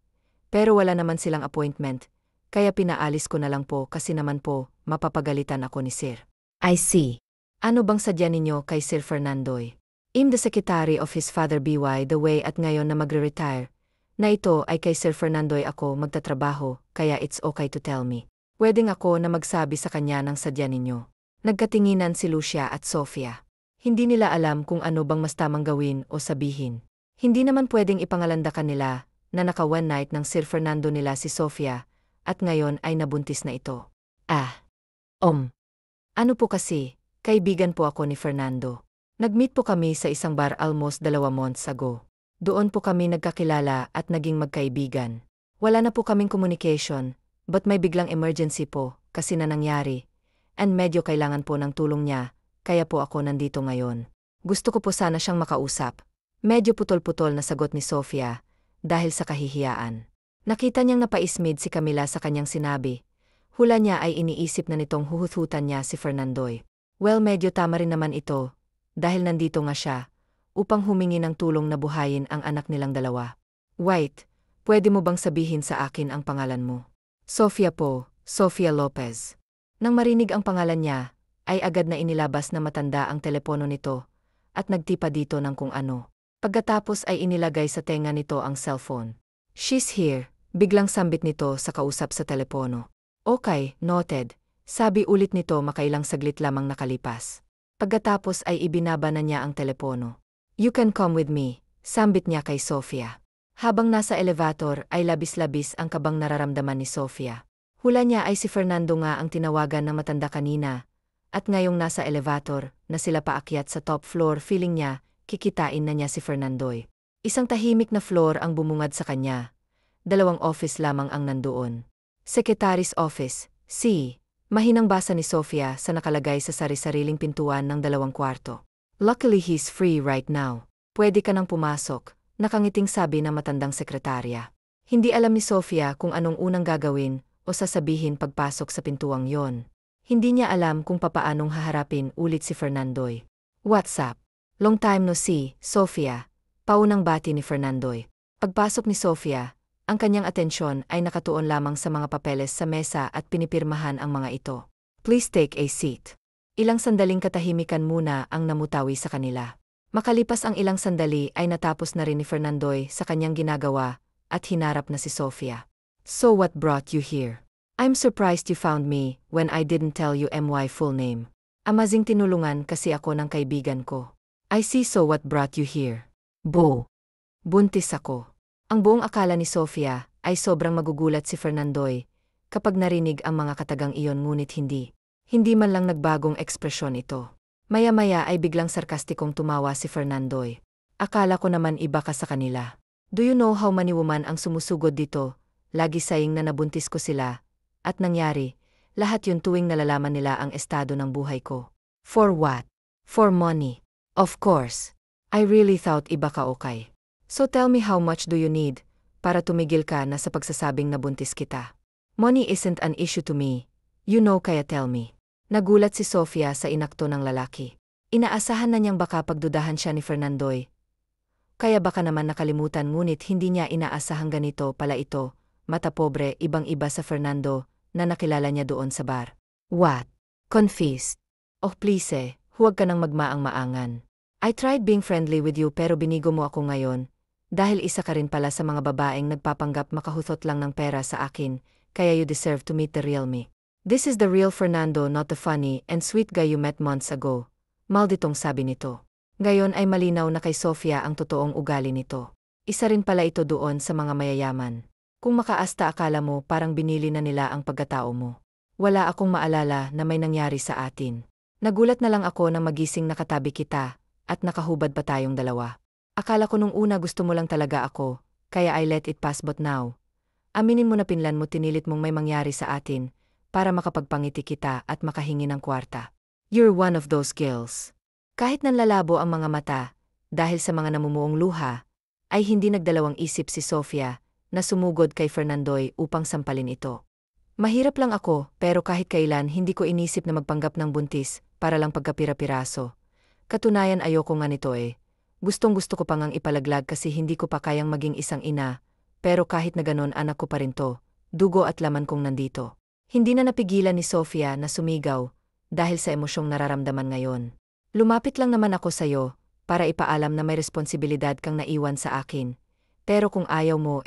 Pero wala naman silang appointment, kaya pinaalis ko na lang po kasi naman po, mapapagalitan ako ni Sir. I see. Ano bang sadya ninyo kay Sir Fernandoy? I'm the secretary of his father by the way at ngayon na magre-retire. Na ito ay kay Sir Fernandoy ako magtatrabaho, kaya it's okay to tell me. Pwedeng ako na magsabi sa kanya ng sadya ninyo. Nagkatinginan si Lucia at Sofia. Hindi nila alam kung ano bang mas tamang gawin o sabihin. Hindi naman pwedeng ipangalandakan nila na naka one night ng Sir Fernando nila si Sofia at ngayon ay nabuntis na ito. Ano po kasi, kaibigan po ako ni Fernando. Nag-meet po kami sa isang bar almost 2 months ago. Doon po kami nagkakilala at naging magkaibigan. Wala na po kaming communication, but may biglang emergency po kasi na nangyari. And medyo kailangan po ng tulong niya, kaya po ako nandito ngayon. Gusto ko po sana siyang makausap. Medyo putol-putol na sagot ni Sofia dahil sa kahihiyaan. Nakita niyang napaismid si Camila sa kanyang sinabi. Hula niya ay iniisip na nitong huhututan niya si Fernandoy. Well, medyo tama rin naman ito dahil nandito nga siya upang humingi ng tulong na buhayin ang anak nilang dalawa. White, pwede mo bang sabihin sa akin ang pangalan mo? Sofia po, Sofia Lopez. Nang marinig ang pangalan niya, ay agad na inilabas na matanda ang telepono nito at nagtipa dito ng kung ano. Pagkatapos ay inilagay sa tenga nito ang cellphone. She's here, biglang sambit nito sa kausap sa telepono. Okay, noted. Sabi ulit nito makailang saglit lamang nakalipas. Pagkatapos ay ibinaba na niya ang telepono. You can come with me, sambit niya kay Sofia. Habang nasa elevator ay labis-labis ang kabang nararamdaman ni Sofia. Hula niya ay si Fernando nga ang tinawagan ng matanda kanina. At ngayong nasa elevator na sila paakyat sa top floor feeling niya, kikitain na niya si Fernandoy. Isang tahimik na floor ang bumungad sa kanya. 2 office lamang ang nandoon. Secretary's office, C. Mahinang basa ni Sofia sa nakalagay sa sari-sariling pintuan ng 2 kwarto. Luckily he's free right now. Pwede ka nang pumasok, nakangiting sabi ng matandang sekretarya. Hindi alam ni Sofia kung anong unang gagawin o sasabihin pagpasok sa pintuang yon. Hindi niya alam kung papaanong haharapin ulit si Fernandoy. What's up? Long time no see, Sofia. Paunang bati ni Fernandoy. Pagpasok ni Sofia, ang kanyang atensyon ay nakatuon lamang sa mga papeles sa mesa at pinipirmahan ang mga ito. Please take a seat. Ilang sandaling katahimikan muna ang namutawi sa kanila. Makalipas ang ilang sandali ay natapos na rin ni Fernandoy sa kanyang ginagawa at hinarap na si Sofia. So what brought you here? I'm surprised you found me when I didn't tell you my full name. Amazing tinulungan kasi ako ng kaibigan ko. I see, so what brought you here? Buntis ako. Ang buong akala ni Sofia ay sobrang magugulat si Fernandoy kapag narinig ang mga katagang iyon ngunit hindi. Hindi man lang nagbagong ekspresyon ito. Maya-maya ay biglang sarkastikong tumawa si Fernandoy. Akala ko naman iba ka sa kanila. Do you know how many woman ang sumusugod dito? Lagi saying na nabuntis ko sila. At nangyari, lahat yun tuwing nalalaman nila ang estado ng buhay ko. For what? For money. Of course. I really thought iba ka okay. So tell me how much do you need para tumigil ka na sa pagsasabing nabuntis kita? Money isn't an issue to me. You know, kaya tell me. Nagulat si Sofia sa inakto ng lalaki. Inaasahan na niyang baka pagdudahan siya ni Fernandoy. Kaya baka naman nakalimutan ngunit hindi niya inaasahang ganito pala ito. Mata pobre, ibang-iba sa Fernando na nakilala niya doon sa bar. What? Confused? Oh please huwag ka nang magmaang-maangan. I tried being friendly with you pero binigo mo ako ngayon. Dahil isa ka rin pala sa mga babaeng nagpapanggap makahuthot lang ng pera sa akin, kaya you deserve to meet the real me. This is the real Fernando, not the funny and sweet guy you met months ago. Malditong sabi nito. Ngayon ay malinaw na kay Sofia ang totoong ugali nito. Isa rin pala ito doon sa mga mayayaman. Kung makaasta akala mo parang binili na nila ang pagkatao mo. Wala akong maalala na may nangyari sa atin. Nagulat na lang ako nang magising nakatabi kita at nakahubad pa tayong dalawa. Akala ko nung una gusto mo lang talaga ako, kaya I let it pass but now. Aminin mo na pinlan mo tinilit mong may mangyari sa atin para makapagpangiti kita at makahingi ng kwarta. You're one of those girls. Kahit nanlalabo ang mga mata, dahil sa mga namumuong luha, ay hindi nagdalawang isip si Sofia na sumugod kay Fernandoy upang sampalin ito. Mahirap lang ako pero kahit kailan hindi ko inisip na magpanggap ng buntis para lang pagkapira-piraso. Katunayan ayoko nga nito Gustong-gusto ko pa ngang ipalaglag kasi hindi ko pa kayang maging isang ina, pero kahit na ganon anak ko pa rin to, dugo at laman kong nandito. Hindi na napigilan ni Sofia na sumigaw, dahil sa emosyong nararamdaman ngayon. Lumapit lang naman ako sa'yo, para ipaalam na may responsibilidad kang naiwan sa akin. Pero kung ayaw mo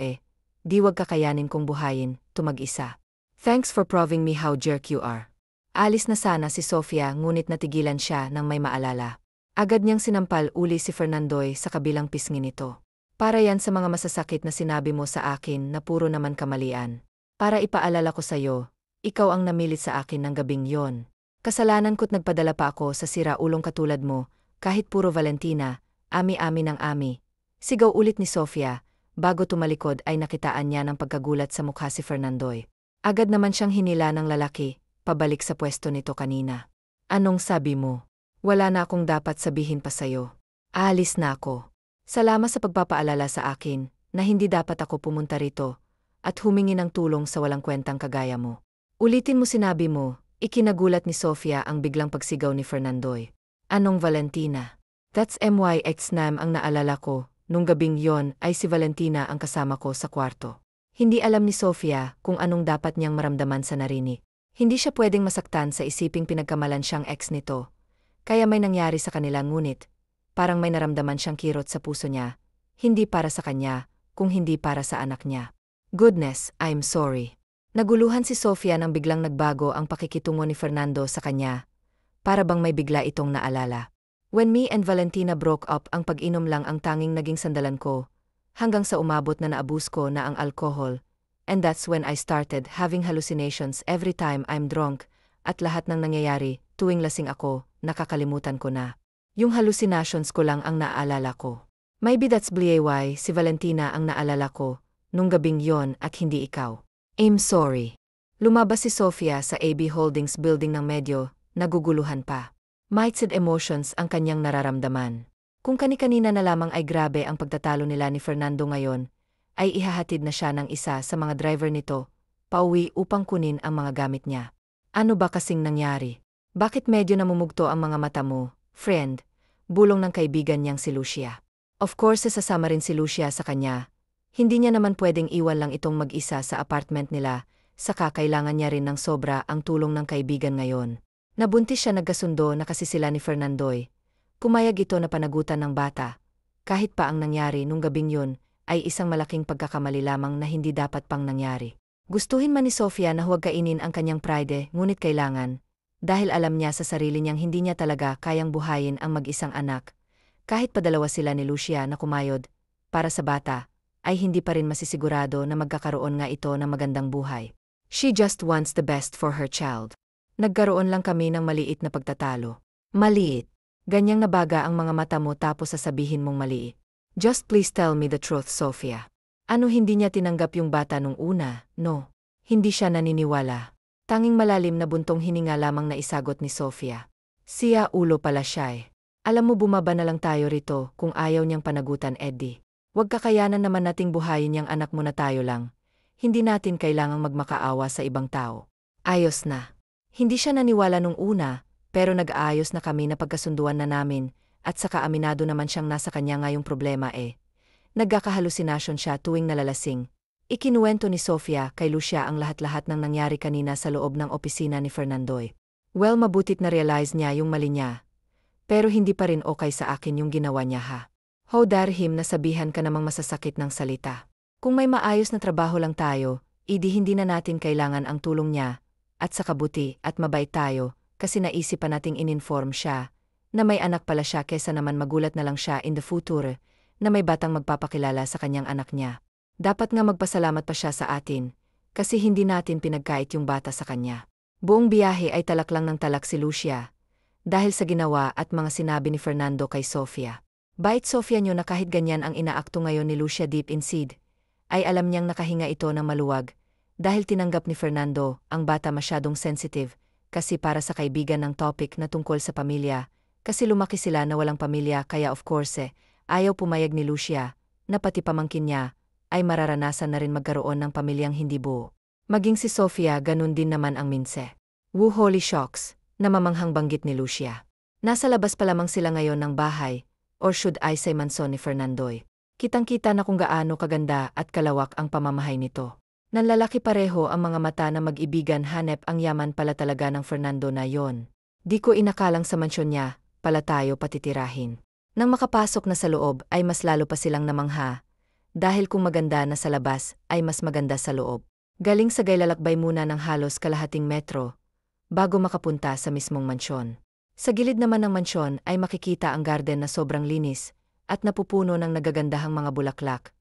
di wag kakayanin kong buhayin, tumag-isa. Thanks for proving me how jerk you are. Alis na sana si Sofia ngunit natigilan siya nang may maalala. Agad niyang sinampal uli si Fernandoy sa kabilang pisngi nito. Para yan sa mga masasakit na sinabi mo sa akin na puro naman kamalian. Para ipaalala ko sa'yo, ikaw ang namilit sa akin ng gabing yon. Kasalanan ko't nagpadala pa ako sa siraulong katulad mo, kahit puro Valentina, ami-ami ng ami. Sigaw ulit ni Sofia, bago tumalikod ay nakitaan niya ng pagkagulat sa mukha si Fernandoy. Agad naman siyang hinila ng lalaki, pabalik sa pwesto nito kanina. Anong sabi mo? Wala na akong dapat sabihin pa sa'yo. Aalis na ako. Salamat sa pagpapaalala sa akin na hindi dapat ako pumunta rito at humingi ng tulong sa walang kwentang kagaya mo. Ulitin mo sinabi mo, ikinagulat ni Sofia ang biglang pagsigaw ni Fernandoy. Anong Valentina? That's MYX9 ang naalala ko, nung gabing yon ay si Valentina ang kasama ko sa kwarto. Hindi alam ni Sofia kung anong dapat niyang maramdaman sa narinig. Hindi siya pwedeng masaktan sa isiping pinagkamalan siyang ex nito. Kaya may nangyari sa kanila ngunit, parang may naramdaman siyang kirot sa puso niya, hindi para sa kanya, kung hindi para sa anak niya. Goodness, I'm sorry. Naguluhan si Sofia nang biglang nagbago ang pakikitungo ni Fernando sa kanya, para bang may bigla itong naalala. When me and Valentina broke up, ang pag-inom lang ang tanging naging sandalan ko, hanggang sa umabot na naabus ko na ang alcohol, and that's when I started having hallucinations every time I'm drunk, at lahat ng nangyayari, tuwing lasing ako, nakakalimutan ko na. Yung hallucinations ko lang ang naaalala ko. Maybe that's why si Valentina ang naalala ko, nung gabing yon at hindi ikaw. I'm sorry. Lumabas si Sofia sa AB Holdings building ng medyo, naguguluhan pa. Mixed emotions ang kanyang nararamdaman. Kung kani-kanina na lamang ay grabe ang pagtatalo nila ni Fernando ngayon, ay ihahatid na siya ng isa sa mga driver nito, pauwi upang kunin ang mga gamit niya. Ano ba kasing nangyari? Bakit medyo namumugto ang mga mata mo, friend? Bulong ng kaibigan niyang si Lucia. Of course sasama rin si Lucia sa kanya. Hindi niya naman pwedeng iwan lang itong mag-isa sa apartment nila, saka kailangan niya rin ng sobra ang tulong ng kaibigan ngayon. Nabuntis siya nagkasundo na kasi sila ni Fernandoy. Pumayag ito na panagutan ng bata. Kahit pa ang nangyari nung gabing yun, ay isang malaking pagkakamali lamang na hindi dapat pang nangyari. Gustuhin man ni Sofia na huwag kainin ang kanyang pride, ngunit kailangan. Dahil alam niya sa sarili niyang hindi niya talaga kayang buhayin ang mag-isang anak. Kahit padalawa sila ni Lucia na kumayod, para sa bata, ay hindi pa rin masisigurado na magkakaroon nga ito ng magandang buhay. She just wants the best for her child. Nagkaroon lang kami ng maliit na pagtatalo. Maliit. Ganyang nabaga ang mga mata mo tapos sasabihin mong maliit. Just please tell me the truth, Sofia. Ano hindi niya tinanggap yung bata nung una? No. Hindi siya naniniwala. Tanging malalim na buntong hininga lamang na isagot ni Sofia. Siya ulo pala siya. Alam mo bumaba na lang tayo rito kung ayaw niyang panagutan Eddie. Huwag kakayanan naman nating buhayin yang anak mo na tayo lang. Hindi natin kailangang magmakaawa sa ibang tao. Ayos na. Hindi siya naniwala nung una, pero nag-aayos na kami na pagkasunduan na namin, at saka aminado naman siyang nasa kanya nga yung problema Nagkakahalusinasyon siya tuwing nalalasing. Ikinuwento ni Sofia kay Lucia ang lahat-lahat ng nangyari kanina sa loob ng opisina ni Fernandoy. Well, mabutit na realize niya yung mali niya. Pero hindi pa rin okay sa akin yung ginawa niya ha. How dare him na sabihan ka namang masasakit ng salita. Kung may maayos na trabaho lang tayo, hindi na natin kailangan ang tulong niya. At sa kabuti at mabait tayo, kasi naisip pa nating in-inform siya, na may anak pala siya kesa naman magulat na lang siya in the future, na may batang magpapakilala sa kanyang anak niya. Dapat nga magpasalamat pa siya sa atin, kasi hindi natin pinagkait yung bata sa kanya. Buong biyahe ay talak lang ng talak si Lucia, dahil sa ginawa at mga sinabi ni Fernando kay Sofia. Bait Sofia nyo na kahit ganyan ang inaakto ngayon ni Lucia deep inside, ay alam niyang nakahinga ito ng maluwag, dahil tinanggap ni Fernando ang bata masyadong sensitive, kasi para sa kaibigan ng topic na tungkol sa pamilya, kasi lumaki sila na walang pamilya kaya of course ayaw pumayag ni Lucia, na pati pamangkin niya, ay mararanasan na rin magkaroon ng pamilyang hindi buo. Maging si Sofia ganun din naman ang minse. Woo holy shocks, namamanghang banggit ni Lucia. Nasa labas pa lamang sila ngayon ng bahay, or should I say manson ni Fernandoy. Kitang-kita na kung gaano kaganda at kalawak ang pamamahay nito. Nanlalaki pareho ang mga mata na mag-ibigan hanep ang yaman pala talaga ng Fernando na yon. Di ko inakalang sa mansyon niya, pala tayo patitirahin. Nang makapasok na sa loob ay mas lalo pa silang namangha, dahil kung maganda na sa labas ay mas maganda sa loob. Galing sa gaylalakbay muna ng halos kalahating metro, bago makapunta sa mismong mansyon. Sa gilid naman ng mansyon ay makikita ang garden na sobrang linis, at napupuno ng nagagandahang mga bulaklak.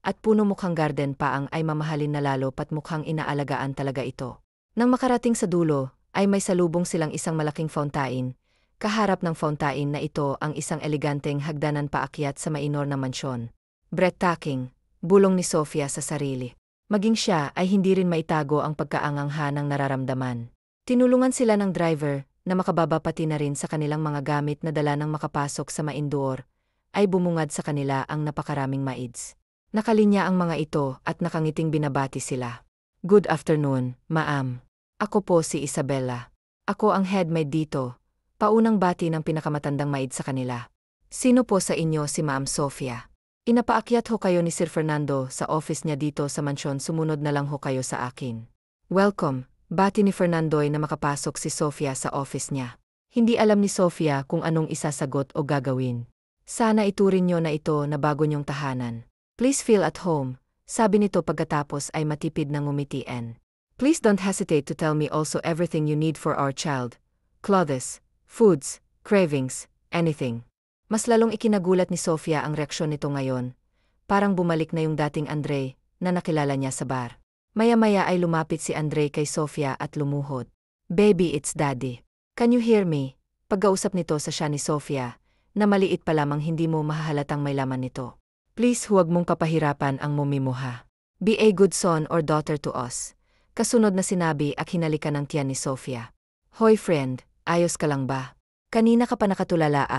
At puno mukhang garden paang ay mamahalin na lalo pat mukhang inaalagaan talaga ito. Nang makarating sa dulo, ay may salubong silang isang malaking fountain. Kaharap ng fountain na ito ang isang eleganteng hagdanan paakyat sa mainor na mansyon. Breathtaking, bulong ni Sofia sa sarili. Maging siya ay hindi rin maitago ang pagkaangangha ng nararamdaman. Tinulungan sila ng driver na makababa pati na rin sa kanilang mga gamit na dala nang makapasok sa maindoor, ay bumungad sa kanila ang napakaraming maids. Nakalinya ang mga ito at nakangiting binabati sila. Good afternoon, ma'am. Ako po si Isabella. Ako ang head maid dito. Paunang bati ng pinakamatandang maid sa kanila. Sino po sa inyo si Ma'am Sofia? Inapaakyat ho kayo ni Sir Fernando sa office niya dito sa mansyon, sumunod na lang ho kayo sa akin. Welcome, bati ni Fernandoy na makapasok si Sofia sa office niya. Hindi alam ni Sofia kung anong isasagot o gagawin. Sana iturin niyo na ito na bago niyong tahanan. Please feel at home, sabi nito pagkatapos ay matipid na ngumitian. Please don't hesitate to tell me also everything you need for our child. Clothes, foods, cravings, anything. Mas lalong ikinagulat ni Sofia ang reaksyon nito ngayon. Parang bumalik na yung dating Andre na nakilala niya sa bar. Maya-maya ay lumapit si Andre kay Sofia at lumuhod. Baby, it's daddy. Can you hear me? Pagkausap nito sa siya ni Sofia, na maliit pa lamang hindi mo mahahalatang may laman nito. Please huwag mong papahirapan ang mummy mo ha. Be a good son or daughter to us. Kasunod na sinabi at hinalikan ng tiyan ni Sofia. Hoy friend, ayos ka lang ba? Kanina ka pa nakatulala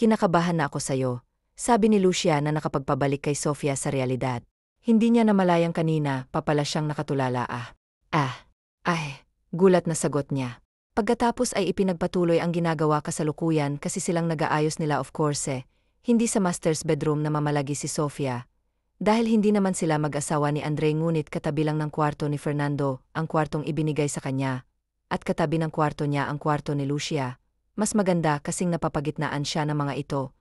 kinakabahan na ako sayo, sabi ni Lucia na nakapagpabalik kay Sofia sa realidad. Hindi niya namalayang kanina pa pala siyang nakatulala gulat na sagot niya. Pagkatapos ay ipinagpatuloy ang ginagawa kasalukuyan kasi silang nag-aayos nila of course hindi sa master's bedroom na mamalagi si Sofia. Dahil hindi naman sila mag-asawa ni Andre ngunit katabi lang ng kwarto ni Fernando ang kwartong ibinigay sa kanya, at katabi ng kwarto niya ang kwarto ni Lucia. Mas maganda kasing napapagitnaan siya ng mga ito,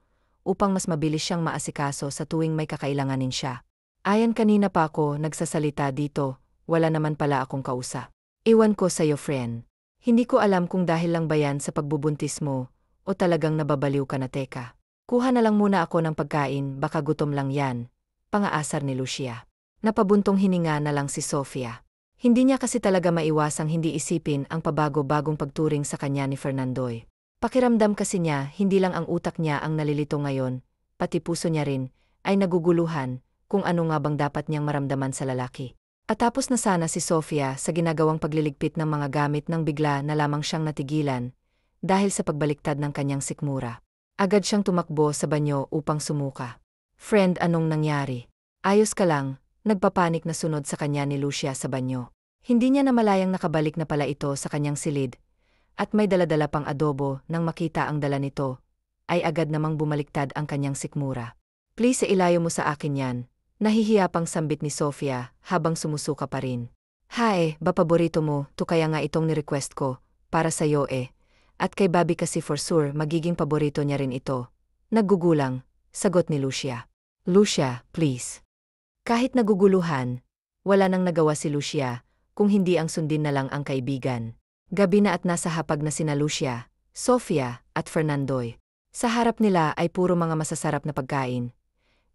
upang mas mabilis siyang maasikaso sa tuwing may kakailanganin siya. Ayan, kanina pa ako nagsasalita dito, wala naman pala akong kausap. Iwan ko sa'yo friend. Hindi ko alam kung dahil lang ba yan sa pagbubuntis mo, o talagang nababaliw ka na teka. Kuha na lang muna ako ng pagkain, baka gutom lang yan, pangaasar ni Lucia. Napabuntong hininga na lang si Sofia. Hindi niya kasi talaga maiwasang hindi isipin ang pabago-bagong pagturing sa kanya ni Fernandoy. Pakiramdam kasi niya hindi lang ang utak niya ang nalilito ngayon, pati puso niya rin, ay naguguluhan kung ano nga bang dapat niyang maramdaman sa lalaki. At tapos na sana si Sofia sa ginagawang pagliligpit ng mga gamit nang bigla na lamang siyang natigilan, dahil sa pagbaliktad ng kanyang sikmura. Agad siyang tumakbo sa banyo upang sumuka. Friend, anong nangyari? Ayos ka lang, nagpapanik na sunod sa kanya ni Lucia sa banyo. Hindi niya namalayang nakabalik na pala ito sa kanyang silid, at may daladala pang adobo nang makita ang dala nito, ay agad namang bumaliktad ang kanyang sikmura. Please ilayo mo sa akin yan, nahihiya pang sambit ni Sofia habang sumusuka pa rin. Hae, ba paborito mo, to kaya nga itong ni-request ko, para sa'yo at kay Bobby kasi for sure magiging paborito niya rin ito. Naggugulang, sagot ni Lucia. Lucia, please. Kahit naguguluhan, wala nang nagawa si Lucia, kung hindi ang sundin na lang ang kaibigan. Gabi na at nasa hapag na sina Lucia, Sofia, at Fernandoy. Sa harap nila ay puro mga masasarap na pagkain.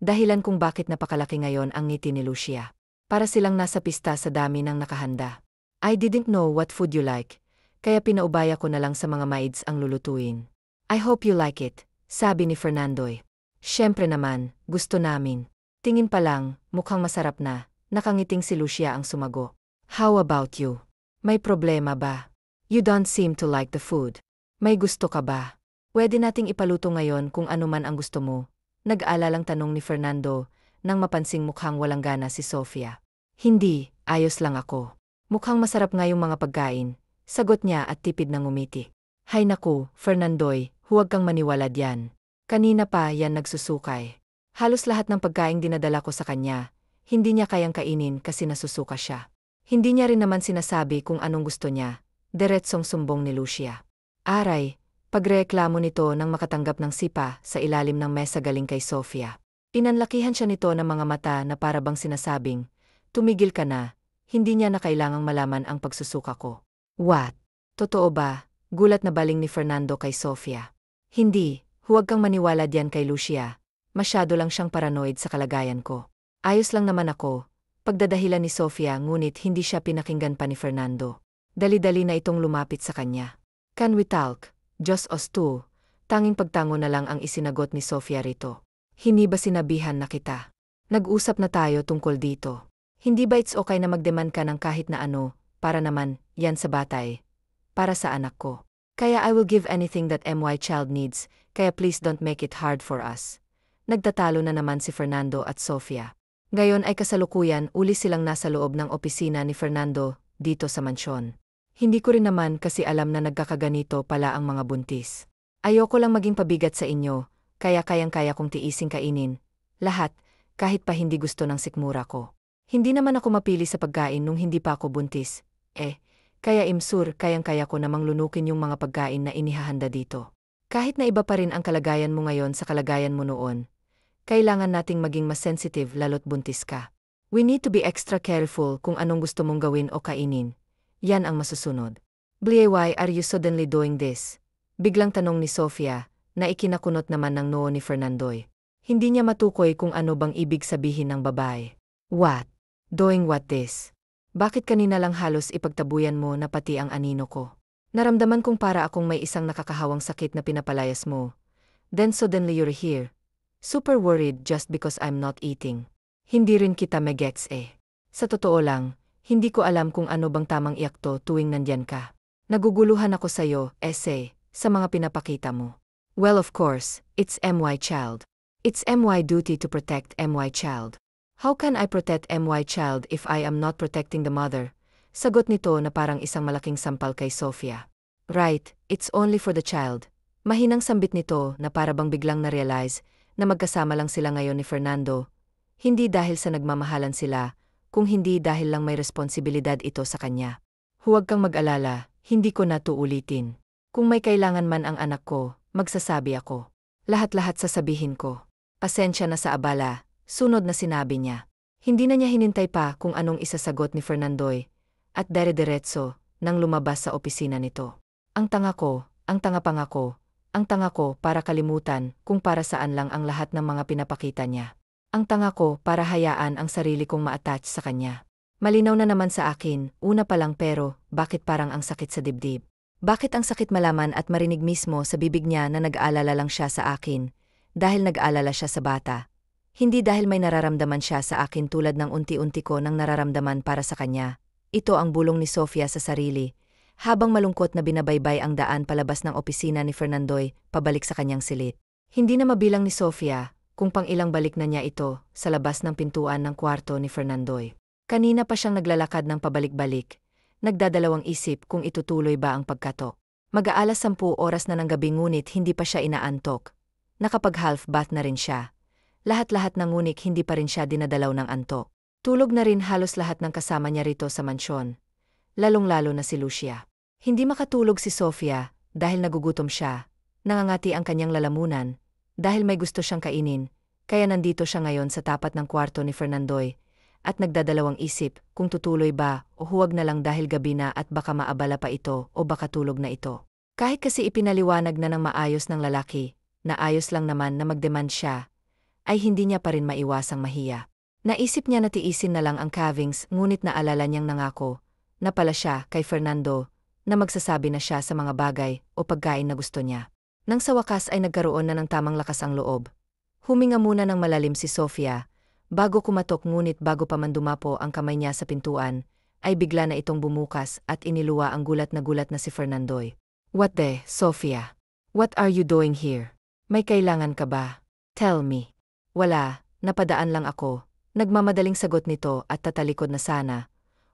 Dahilan kung bakit napakalaki ngayon ang ngiti ni Lucia. Para silang nasa pista sa dami ng nakahanda. I didn't know what food you like, kaya pinaubaya ko na lang sa mga maids ang lulutuin. I hope you like it, sabi ni Fernandoy. Siyempre naman, gusto namin. Tingin pa lang, mukhang masarap na, nakangiting si Lucia ang sumago. How about you? May problema ba? You don't seem to like the food. May gusto ka ba? Pwede nating ipaluto ngayon kung ano man ang gusto mo, nag-aalalang tanong ni Fernando, nang mapansing mukhang walang gana si Sofia. Hindi, ayos lang ako. Mukhang masarap nga yung mga pagkain, sagot niya at tipid na ngumiti. Hay naku, Fernandoy, huwag kang maniwala diyan. Kanina pa yan nagsusukay. Halos lahat ng pagkaing dinadala ko sa kanya, hindi niya kayang kainin kasi nasusuka siya. Hindi niya rin naman sinasabi kung anong gusto niya, diretsong sumbong ni Lucia. Aray, Pagreklamo nito nang makatanggap ng sipa sa ilalim ng mesa galing kay Sofia. Pinanlakihan siya nito ng mga mata na parabang sinasabing, "Tumigil ka na, hindi niya na kailangang malaman ang pagsusuka ko." What? Totoo ba? Gulat na baling ni Fernando kay Sofia. Hindi, huwag kang maniwala diyan kay Lucia. Masyado lang siyang paranoid sa kalagayan ko. Ayos lang naman ako, pagdadahilan ni Sofia ngunit hindi siya pinakinggan pa ni Fernando. Dali-dali na itong lumapit sa kanya. "Can we talk? Just us two." Tanging pagtango na lang ang isinagot ni Sofia rito. "Hindi ba sinabihan na kita? Nag-usap na tayo tungkol dito. Hindi ba it's okay na magdemand ka ng kahit na ano, para naman, yan sa batay. Para sa anak ko. Kaya I will give anything that my child needs, kaya please don't make it hard for us." Nagtatalo na naman si Fernando at Sofia. Ngayon ay kasalukuyan uli silang nasa loob ng opisina ni Fernando, dito sa mansyon. "Hindi ko rin naman kasi alam na nagkakaganito pala ang mga buntis. Ayoko lang maging pabigat sa inyo, kaya kayang-kaya kong tiising kainin. Lahat, kahit pa hindi gusto ng sikmura ko. Hindi naman ako mapili sa pagkain nung hindi pa ako buntis. Kaya imsur, kayang-kaya ko namang lunukin yung mga pagkain na inihahanda dito. Kahit na iba pa rin ang kalagayan mo ngayon sa kalagayan mo noon, kailangan nating maging mas sensitive lalo't buntis ka. We need to be extra careful kung anong gusto mong gawin o kainin. Yan ang masusunod." "Why are you suddenly doing this?" Biglang tanong ni Sofia, na ikinakunot naman ng noo ni Fernandoy. Hindi niya matukoy kung ano bang ibig sabihin ng babae. "What? Doing what this? Bakit kanina lang halos ipagtabuyan mo na pati ang anino ko? Naramdaman kong para akong may isang nakakahawang sakit na pinapalayas mo. Then suddenly you're here. Super worried just because I'm not eating. Hindi rin kita megets eh. Sa totoo lang, hindi ko alam kung ano bang tamang iakto tuwing nandyan ka. Naguguluhan ako sa'yo, sa mga pinapakita mo. Well of course, it's my child. It's my duty to protect my child. How can I protect my child if I am not protecting the mother?" Sagot nito na parang isang malaking sampal kay Sofia. "Right, it's only for the child." Mahinang sambit nito na parabang biglang na-realize na magkasama lang sila ngayon ni Fernando. Hindi dahil sa nagmamahalan sila, kung hindi dahil lang may responsibilidad ito sa kanya. "Huwag kang mag-alala, hindi ko na ulitin. Kung may kailangan man ang anak ko, magsasabi ako. Lahat-lahat sasabihin ko. Pasensya na sa abala." Sunod na sinabi niya. Hindi na niya hinintay pa kung anong isasagot ni Fernandoy, at dire-diretso nang lumabas sa opisina nito. Ang tanga pangako, ang tanga ko para kalimutan kung para saan lang ang lahat ng mga pinapakita niya. Ang tanga ko para hayaan ang sarili kong ma-attach sa kanya. Malinaw na naman sa akin, una pa lang, pero bakit parang ang sakit sa dibdib? Bakit ang sakit malaman at marinig mismo sa bibig niya na nag-aalala lang siya sa akin, dahil nag-aalala siya sa bata? Hindi dahil may nararamdaman siya sa akin tulad ng unti-unti ko nang nararamdaman para sa kanya. Ito ang bulong ni Sofia sa sarili, habang malungkot na binabaybay ang daan palabas ng opisina ni Fernandoy, pabalik sa kanyang silid. Hindi na mabilang ni Sofia kung pang ilang balik na niya ito sa labas ng pintuan ng kwarto ni Fernandoy. Kanina pa siyang naglalakad ng pabalik-balik, nagdadalawang isip kung itutuloy ba ang pagkatok. Mag-aalas 10 oras na ng gabi ngunit hindi pa siya inaantok. Nakapag-half bath na rin siya. Lahat-lahat na ngunit hindi pa rin siya dinadalaw ng antok. Tulog na rin halos lahat ng kasama niya rito sa mansyon. Lalong-lalo na si Lucia. Hindi makatulog si Sofia dahil nagugutom siya. Nangangati ang kanyang lalamunan dahil may gusto siyang kainin, kaya nandito siya ngayon sa tapat ng kwarto ni Fernandoy at nagdadalawang isip kung tutuloy ba o huwag na lang dahil gabi na at baka maabala pa ito o baka tulog na ito. Kahit kasi ipinaliwanag na ng maayos ng lalaki, na ayos lang naman na magdemand siya, ay hindi niya pa rin maiwasang mahiya. Naisip niya na tiisin na lang ang cravings ngunit naalala niyang nangako na pala siya kay Fernando na magsasabi na siya sa mga bagay o pagkain na gusto niya. Nang sa wakas ay nagkaroon na ng tamang lakas ang loob. Huminga muna ng malalim si Sofia bago kumatok ngunit bago pa man dumapo ang kamay niya sa pintuan ay bigla na itong bumukas at iniluwa ang gulat na si Fernandoy. "What the, Sofia? What are you doing here? May kailangan ka ba? Tell me." "Wala, napadaan lang ako." Nagmamadaling sagot nito at tatalikod na sana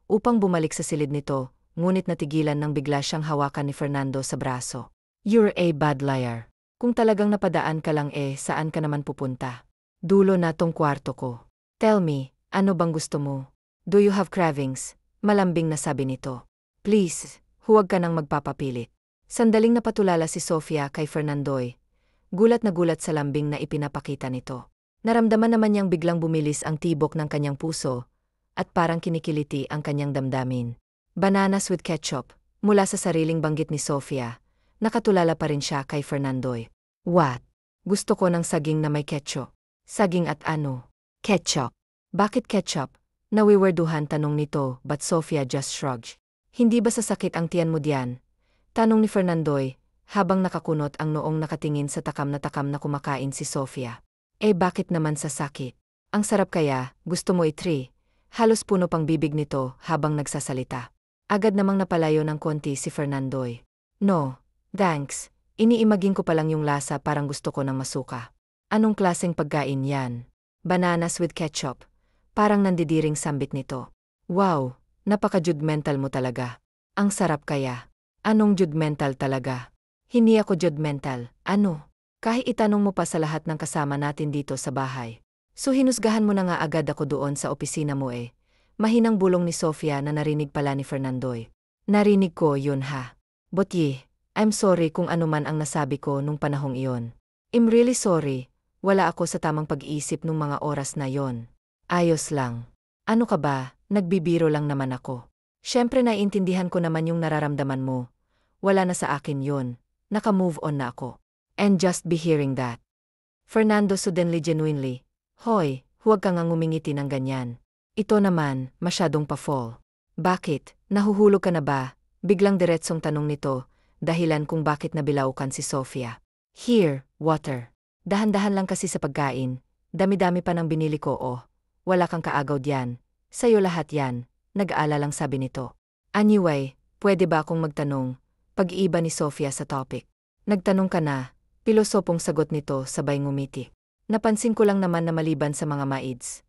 upang bumalik sa silid nito, ngunit natigilan nang bigla siyang hawakan ni Fernando sa braso. "You're a bad liar. Kung talagang napadaan ka lang saan ka naman pupunta? Dulo na tong kwarto ko. Tell me, ano bang gusto mo? Do you have cravings?" Malambing na sabi nito. "Please, huwag ka nang magpapapilit. Sandaling napatulala si Sofia kay Fernandoy. Gulat na gulat sa lambing na ipinapakita nito. Naramdaman naman niyang biglang bumilis ang tibok ng kanyang puso, at parang kinikiliti ang kanyang damdamin. Bananas with ketchup, mula sa sariling banggit ni Sofia. Nakatulala pa rin siya kay Fernandoy. What? Gusto ko ng saging na may ketchup. Saging at ano? Ketchup. Bakit ketchup? Nawiwerduhan tanong nito, but Sofia just shrugged. Hindi ba sasakit ang tiyan mo diyan? Tanong ni Fernandoy, habang nakakunot ang noong nakatingin sa takam na kumakain si Sofia. Bakit naman sasakit? Ang sarap kaya, gusto mo itry? Halos puno pang bibig nito habang nagsasalita. Agad namang napalayo ng konti si Fernandoy. No, thanks. Iniimagine ko pa lang yung lasa, parang gusto ko ng masuka. Anong klaseng pagkain yan? Bananas with ketchup. Parang nandidiring sambit nito. Wow, napaka-judgmental mo talaga. Ang sarap kaya. Anong judgmental talaga? Hindi ako judgmental. Ano? Kahit itanong mo pa sa lahat ng kasama natin dito sa bahay. So hinusgahan mo na nga agad ako doon sa opisina mo eh. Mahinang bulong ni Sofia na narinig pala ni Fernandoy. Narinig ko yun ha. But I'm sorry kung ano man ang nasabi ko nung panahong iyon. I'm really sorry. Wala ako sa tamang pag-iisip nung mga oras na yon. Ayos lang. Ano ka ba? Nagbibiro lang naman ako. Siyempre naiintindihan ko naman yung nararamdaman mo. Wala na sa akin yon. Naka-move on na ako. And just be hearing that. Fernando suddenly genuinely. Hoy, huwag ka nga ngumingiti ng ganyan. Ito naman, masyadong pa-fall. Bakit? Nahuhulog ka na ba? Biglang diretsong tanong nito, dahilan kung bakit nabilaukan si Sofia. Here, water. Dahan-dahan lang kasi sa pagkain. Dami-dami pa ng binili ko oh. Wala kang kaagaw diyan. Sa'yo lahat yan. Nag-aalalang sabi nito. Anyway, pwede ba akong magtanong? Pag-iiba ni Sofia sa topic. Nagtanong ka na, pilosopong sagot nito sabay ngumiti. Napansin ko lang naman na maliban sa mga maids.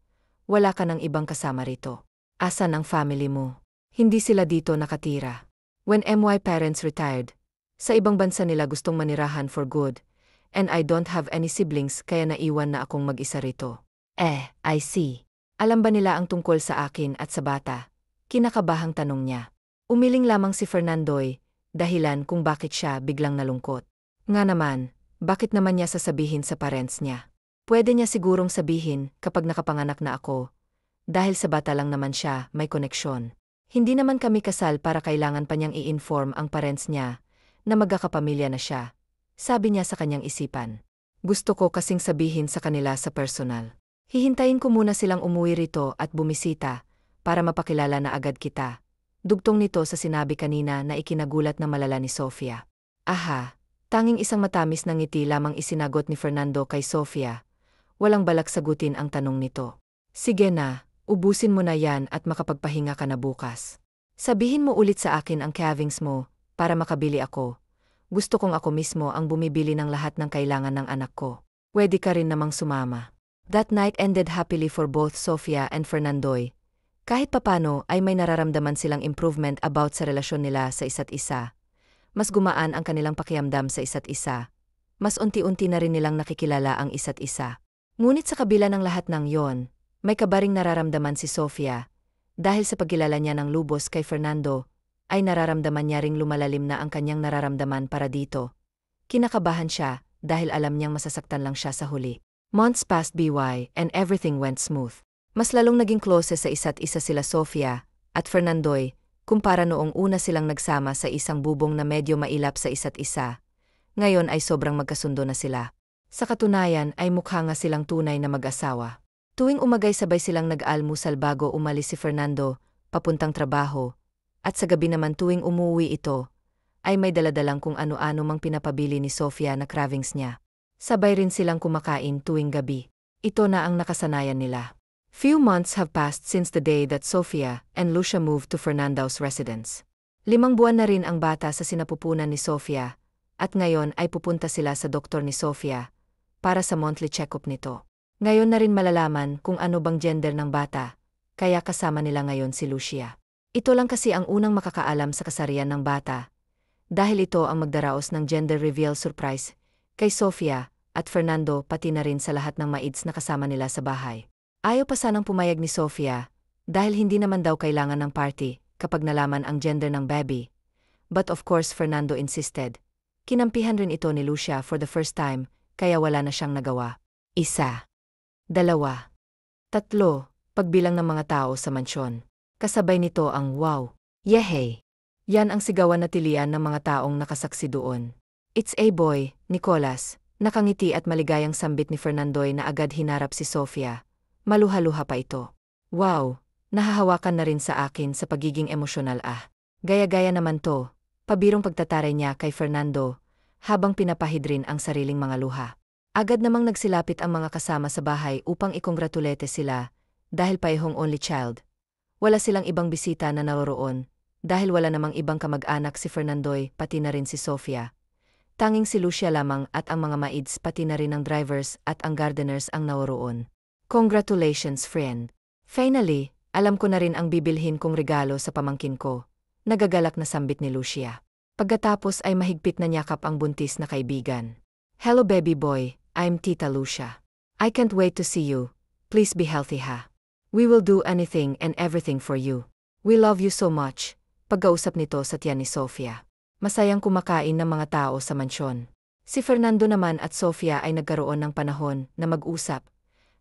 Wala ka ng ibang kasama rito. Asan ang family mo? Hindi sila dito nakatira. When my parents retired, sa ibang bansa nila gustong manirahan for good, and I don't have any siblings kaya naiwan na akong mag-isa rito. I see. Alam ba nila ang tungkol sa akin at sa bata? Kinakabahang tanong niya. Umiling lamang si Fernandoy, dahilan kung bakit siya biglang nalungkot. Nga naman, bakit naman niya sasabihin sa parents niya? Pwede niya sigurong sabihin kapag nakapanganak na ako. Dahil sa bata lang naman siya, may koneksyon. Hindi naman kami kasal para kailangan pa niyang i-inform ang parents niya na magkakapamilya na siya. Sabi niya sa kanyang isipan. Gusto ko kasing sabihin sa kanila sa personal. Hihintayin ko muna silang umuwi rito at bumisita para mapakilala na agad kita. Dugtong nito sa sinabi kanina na ikinagulat na malala ni Sofia. Aha, tanging isang matamis na ngiti lamang isinagot ni Fernando kay Sofia. Walang balak sagutin ang tanong nito. Sige na, ubusin mo na yan at makapagpahinga ka na bukas. Sabihin mo ulit sa akin ang cravings mo para makabili ako. Gusto kong ako mismo ang bumibili ng lahat ng kailangan ng anak ko. Pwede ka rin namang sumama. That night ended happily for both Sofia and Fernandoy. Kahit papano ay may nararamdaman silang improvement about sa relasyon nila sa isa't isa. Mas gumaan ang kanilang pakiramdam sa isa't isa. Mas unti-unti na rin nilang nakikilala ang isa't isa. Ngunit sa kabila ng lahat ng yon, may kabaring nararamdaman si Sofia. Dahil sa pagkilala niya ng lubos kay Fernando, ay nararamdaman niya ring lumalalim na ang kanyang nararamdaman para dito. Kinakabahan siya dahil alam niyang masasaktan lang siya sa huli. Months passed by and everything went smooth. Mas lalong naging close sa isa't isa sila Sofia at Fernandoy kumpara noong una silang nagsama sa isang bubong na medyo mailap sa isa't isa. Ngayon ay sobrang magkasundo na sila. Sa katunayan ay mukha nga silang tunay na mag-asawa. Tuwing umagay sabay silang nag-almusal bago umalis si Fernando, papuntang trabaho, at sa gabi naman tuwing umuwi ito, ay may daladalang kung ano-ano mang pinapabili ni Sofia na cravings niya. Sabay rin silang kumakain tuwing gabi. Ito na ang nakasanayan nila. Few months have passed since the day that Sofia and Lucia moved to Fernando's residence. 5 buwan na rin ang bata sa sinapupunan ni Sofia, at ngayon ay pupunta sila sa doktor ni Sofia para sa monthly check-up nito. Ngayon na rin malalaman kung ano bang gender ng bata, kaya kasama nila ngayon si Lucia. Ito lang kasi ang unang makakaalam sa kasarian ng bata, dahil ito ang magdaraos ng gender reveal surprise kay Sofia at Fernando pati na rin sa lahat ng maids na kasama nila sa bahay. Ayaw pa sanang pumayag ni Sofia, dahil hindi naman daw kailangan ng party kapag nalaman ang gender ng baby. But of course Fernando insisted. Kinampihan rin ito ni Lucia for the first time, kaya wala na siyang nagawa. 1, 2, 3, pagbilang ng mga tao sa mansyon. Kasabay nito ang wow, yehey! Yan ang sigawan na tilian ng mga taong nakasaksi doon. It's a boy, Nicolas, nakangiti at maligayang sambit ni Fernandoy na agad hinarap si Sofia. Maluha-luha pa ito. Wow, nahahawakan na rin sa akin sa pagiging emosyonal Gaya-gaya naman to, pabirong pagtataray niya kay Fernando, habang pinapahid rin ang sariling mga luha. Agad namang nagsilapit ang mga kasama sa bahay upang ikongratulete sila, dahil paihong only child. Wala silang ibang bisita na naroroon, dahil wala namang ibang kamag-anak si Fernandoy pati na rin si Sofia. Tanging si Lucia lamang at ang mga maids pati na rin ang drivers at ang gardeners ang naroroon. Congratulations friend! Finally, alam ko na rin ang bibilhin kong regalo sa pamangkin ko. Nagagalak na sambit ni Lucia. Pagkatapos ay mahigpit na niyakap ang buntis na kaibigan. Hello baby boy, I'm Tita Lucia. I can't wait to see you. Please be healthy ha. We will do anything and everything for you. We love you so much. Pagkausap nito sa tiyan ni Sofia. Masayang kumakain ng mga tao sa mansyon. Si Fernando naman at Sofia ay nagkaroon ng panahon na mag-usap,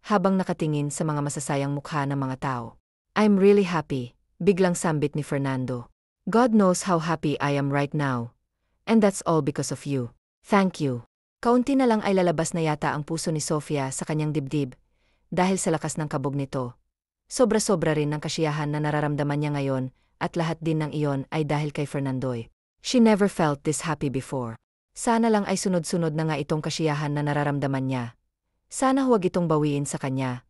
habang nakatingin sa mga masasayang mukha ng mga tao. I'm really happy, biglang sambit ni Fernando. God knows how happy I am right now. And that's all because of you. Thank you. Kaunti na lang ay lalabas na yata ang puso ni Sofia sa kanyang dibdib, dahil sa lakas ng kabog nito. Sobra-sobra rin ng kasiyahan na nararamdaman niya ngayon, at lahat din ng iyon ay dahil kay Fernandoy. She never felt this happy before. Sana lang ay sunod-sunod na nga itong kasiyahan na nararamdaman niya. Sana huwag itong bawiin sa kanya,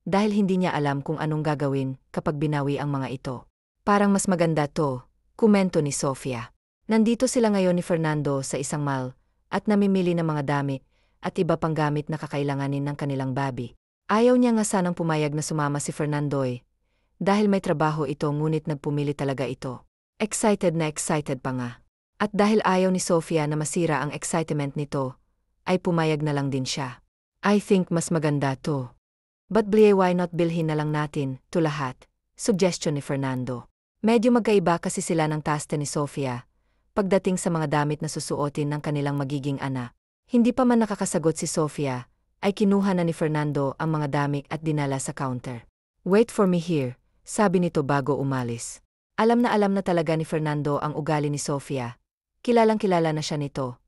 dahil hindi niya alam kung anong gagawin kapag binawi ang mga ito. Parang mas maganda to, komento ni Sofia. Nandito sila ngayon ni Fernando sa isang mall, at namimili ng mga damit, at iba pang gamit na kakailanganin ng kanilang baby. Ayaw niya nga sanang pumayag na sumama si Fernandoy, dahil may trabaho ito ngunit nagpumili talaga ito. Excited na excited pa nga. At dahil ayaw ni Sofia na masira ang excitement nito, ay pumayag na lang din siya. I think mas maganda to. But why not bilhin na lang natin, to lahat? Suggestion ni Fernando. Medyo magkaiba kasi sila ng taste ni Sofia, pagdating sa mga damit na susuotin ng kanilang magiging anak. Hindi pa man nakakasagot si Sofia, ay kinuha na ni Fernando ang mga damit at dinala sa counter. Wait for me here, sabi nito bago umalis. Alam na talaga ni Fernando ang ugali ni Sofia. Kilalang-kilala na siya nito.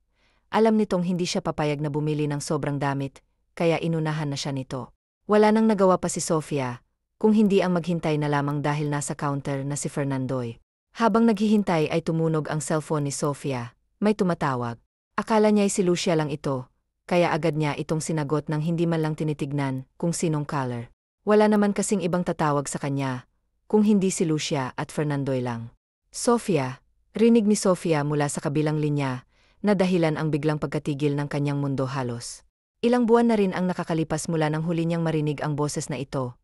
Alam nitong hindi siya papayag na bumili ng sobrang damit, kaya inunahan na siya nito. Wala nang nagawa pa si Sofia, kung hindi ang maghintay na lamang dahil nasa counter na si Fernandoy. Habang naghihintay ay tumunog ang cellphone ni Sofia, may tumatawag. Akala niya ay si Lucia lang ito, kaya agad niya itong sinagot nang hindi man lang tinitignan kung sinong caller. Wala naman kasing ibang tatawag sa kanya, kung hindi si Lucia at Fernandoy lang. Sofia, rinig ni Sofia mula sa kabilang linya, na dahilan ang biglang pagkatigil ng kanyang mundo halos. Ilang buwan na rin ang nakakalipas mula nang huli niyang marinig ang boses na ito.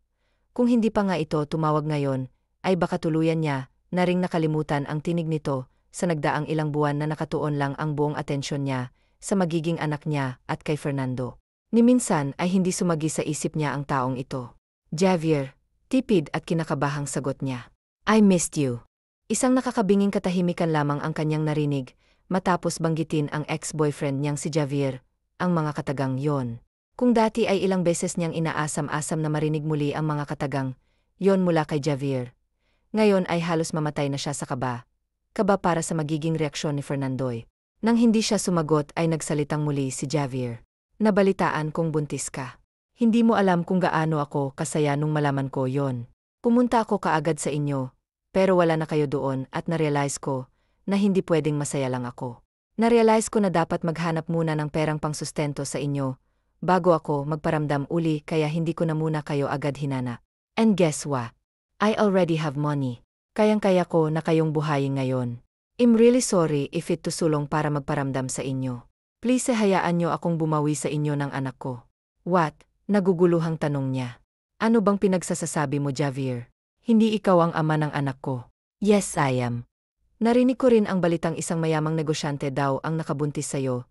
Kung hindi pa nga ito tumawag ngayon, ay baka tuluyan niya na ring nakalimutan ang tinig nito sa nagdaang ilang buwan na nakatuon lang ang buong atensyon niya sa magiging anak niya at kay Fernando. Ni minsan ay hindi sumagi sa isip niya ang taong ito. Javier, tipid at kinakabahang sagot niya. I missed you. Isang nakakabinging katahimikan lamang ang kanyang narinig, matapos banggitin ang ex-boyfriend niyang si Javier, ang mga katagang yon. Kung dati ay ilang beses niyang inaasam-asam na marinig muli ang mga katagang yon mula kay Javier, ngayon ay halos mamatay na siya sa kaba. Kaba para sa magiging reaksyon ni Fernandoy. Nang hindi siya sumagot ay nagsalitang muli si Javier. Nabalitaan kong buntis ka. Hindi mo alam kung gaano ako kasaya nung malaman ko yon. Pumunta ako kaagad sa inyo, pero wala na kayo doon at narealize ko na hindi pwedeng masaya lang ako. Narealize ko na dapat maghanap muna ng perang pangsustento sa inyo, bago ako magparamdam uli kaya hindi ko na muna kayo agad hinana. And guess what? I already have money. Kayang-kaya ko na kayong buhayin ngayon. I'm really sorry if it tusulong para magparamdam sa inyo. Please hayaan nyo akong bumawi sa inyo ng anak ko. What? Naguguluhang tanong niya. Ano bang pinagsasasabi mo Javier? Hindi ikaw ang ama ng anak ko. Yes I am. Narinig ko rin ang balitang isang mayamang negosyante daw ang nakabuntis sa'yo.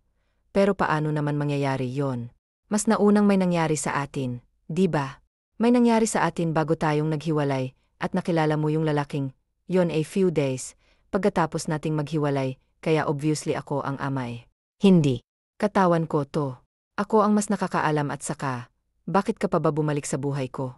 Pero paano naman mangyayari yon? Mas naunang may nangyari sa atin, di ba? May nangyari sa atin bago tayong naghiwalay, at nakilala mo yung lalaking yon a few days, pagkatapos nating maghiwalay, kaya obviously ako ang ama eh. Hindi. Katawan ko to. Ako ang mas nakakaalam at saka, bakit ka pa ba bumalik sa buhay ko?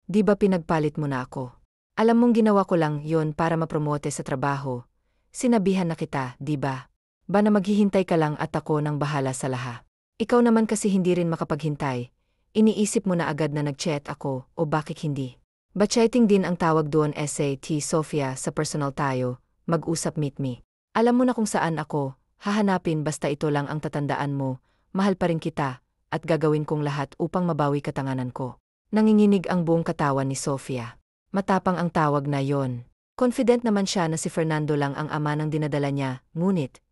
Di ba pinagpalit mo na ako? Alam mong ginawa ko lang yon para mapromote sa trabaho. Sinabihan na kita, di ba? Ba na maghihintay ka lang at ako nang bahala sa lahat. Ikaw naman kasi hindi rin makapaghintay. Iniisip mo na agad na nag-chat ako o bakit hindi. Ba chatting din ang tawag doon SAT Sofia sa personal tayo, mag-usap meet me. Alam mo na kung saan ako, hahanapin basta ito lang ang tatandaan mo, mahal pa rin kita, at gagawin kong lahat upang mabawi katanganan ko. Nanginginig ang buong katawan ni Sofia. Matapang ang tawag na yon. Confident naman siya na si Fernando lang ang ama ng dinadala niya, ngunit,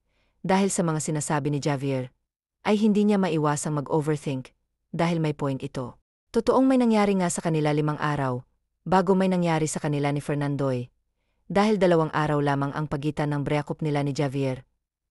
dahil sa mga sinasabi ni Javier, ay hindi niya maiwasang mag-overthink, dahil may point ito. Totoong may nangyari nga sa kanila 5 araw, bago may nangyari sa kanila ni Fernandoy, dahil 2 araw lamang ang pagitan ng breakup nila ni Javier,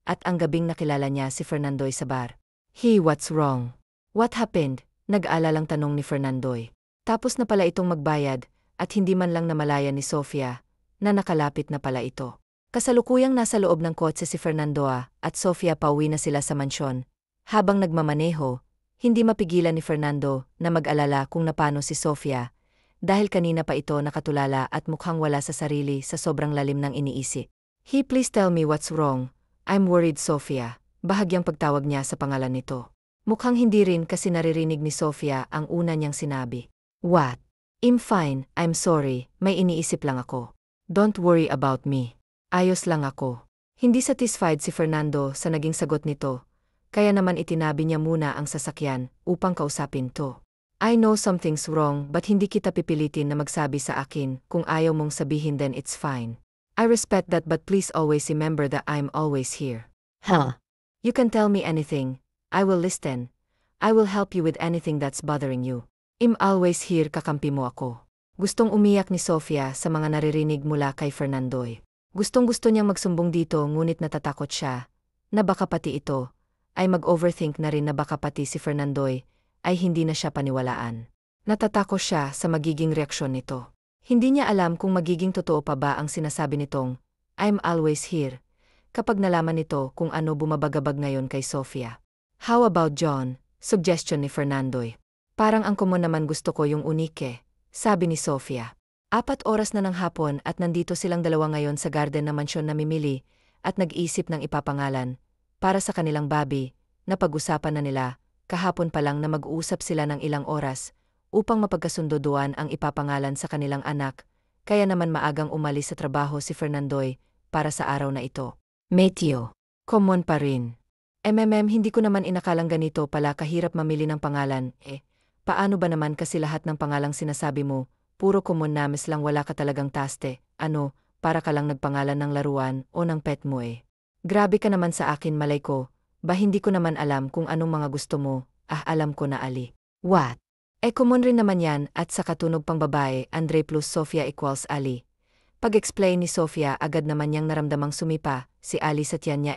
at ang gabing nakilala niya si Fernandoy sa bar. What's wrong? What happened? Nag-aalalang tanong ni Fernandoy. Tapos na pala itong magbayad, at hindi man lang namalayan ni Sofia, na nakalapit na pala ito. Kasalukuyang nasa loob ng kotse si Fernando at Sofia pauwi na sila sa mansyon. Habang nagmamaneho, hindi mapigilan ni Fernando na mag-alala kung napano si Sofia, dahil kanina pa ito nakatulala at mukhang wala sa sarili sa sobrang lalim ng iniisip. Please tell me what's wrong. I'm worried, Sofia. Bahagyang pagtawag niya sa pangalan nito. Mukhang hindi rin kasi naririnig ni Sofia ang una niyang sinabi. What? I'm fine, I'm sorry, may iniisip lang ako. Don't worry about me. Ayos lang ako. Hindi satisfied si Fernando sa naging sagot nito, kaya naman itinabi niya muna ang sasakyan upang kausapin to. I know something's wrong but hindi kita pipilitin na magsabi sa akin kung ayaw mong sabihin then it's fine. I respect that but please always remember that I'm always here. Huh? You can tell me anything, I will listen. I will help you with anything that's bothering you. I'm always here, kakampi mo ako. Gustong umiyak ni Sofia sa mga naririnig mula kay Fernandoy. Gustong-gusto niyang magsumbong dito ngunit natatakot siya, na baka pati ito, ay mag-overthink na rin na baka pati si Fernandoy, ay hindi na siya paniwalaan. Natatakot siya sa magiging reaksyon nito. Hindi niya alam kung magiging totoo pa ba ang sinasabi nitong, I'm always here, kapag nalaman nito kung ano bumabagabag ngayon kay Sofia. How about John? Suggestion ni Fernandoy. Parang ang common naman gusto ko yung unike, sabi ni Sofia. 4 oras na ng hapon at nandito silang dalawa ngayon sa garden na mansyon na mimili at nag-isip ng ipapangalan para sa kanilang baby na pag-usapan na nila kahapon pa lang na mag-uusap sila ng ilang oras upang mapagkasunduan ang ipapangalan sa kanilang anak, kaya naman maagang umalis sa trabaho si Fernandoy para sa araw na ito. Meteo. Common pa rin. Hindi ko naman inakalang ganito pala kahirap mamili ng pangalan, Paano ba naman kasi lahat ng pangalang sinasabi mo, puro common names lang wala ka talagang taste, para ka lang nagpangalan ng laruan o ng pet mo Grabe ka naman sa akin malay ko, ba hindi ko naman alam kung anong mga gusto mo, alam ko na Ali. What? Common rin naman yan at sa katunog pang babae, Andre plus Sofia equals Ali. Pag-explain ni Sofia agad naman niyang naramdamang sumipa, si Ali sa tiyan niya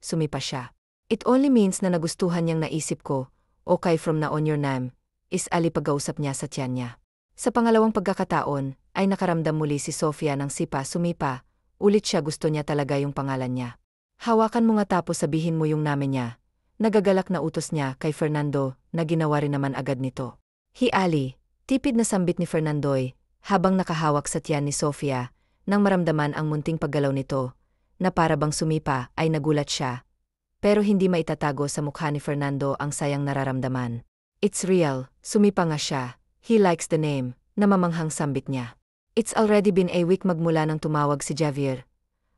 sumipa siya. It only means na nagustuhan niyang naisip ko, okay from now on your name. Is Ali pag-ausap niya sa tiyan niya. Sa pangalawang pagkakataon, ay nakaramdam muli si Sofia ng sumipa, ulit siya gusto niya talaga yung pangalan niya. Hawakan mo nga tapos sabihin mo yung namin niya. Nagagalak na utos niya kay Fernando na ginawa rin naman agad nito. Ali, tipid na sambit ni Fernandoy, habang nakahawak sa tiyan ni Sofia, nang maramdaman ang munting paggalaw nito, na para bang sumipa ay nagulat siya. Pero hindi maitatago sa mukha ni Fernando ang sayang nararamdaman. It's real, sumipa nga siya. He likes the name, namamanghang sambit niya. It's already been a week magmula nang tumawag si Javier.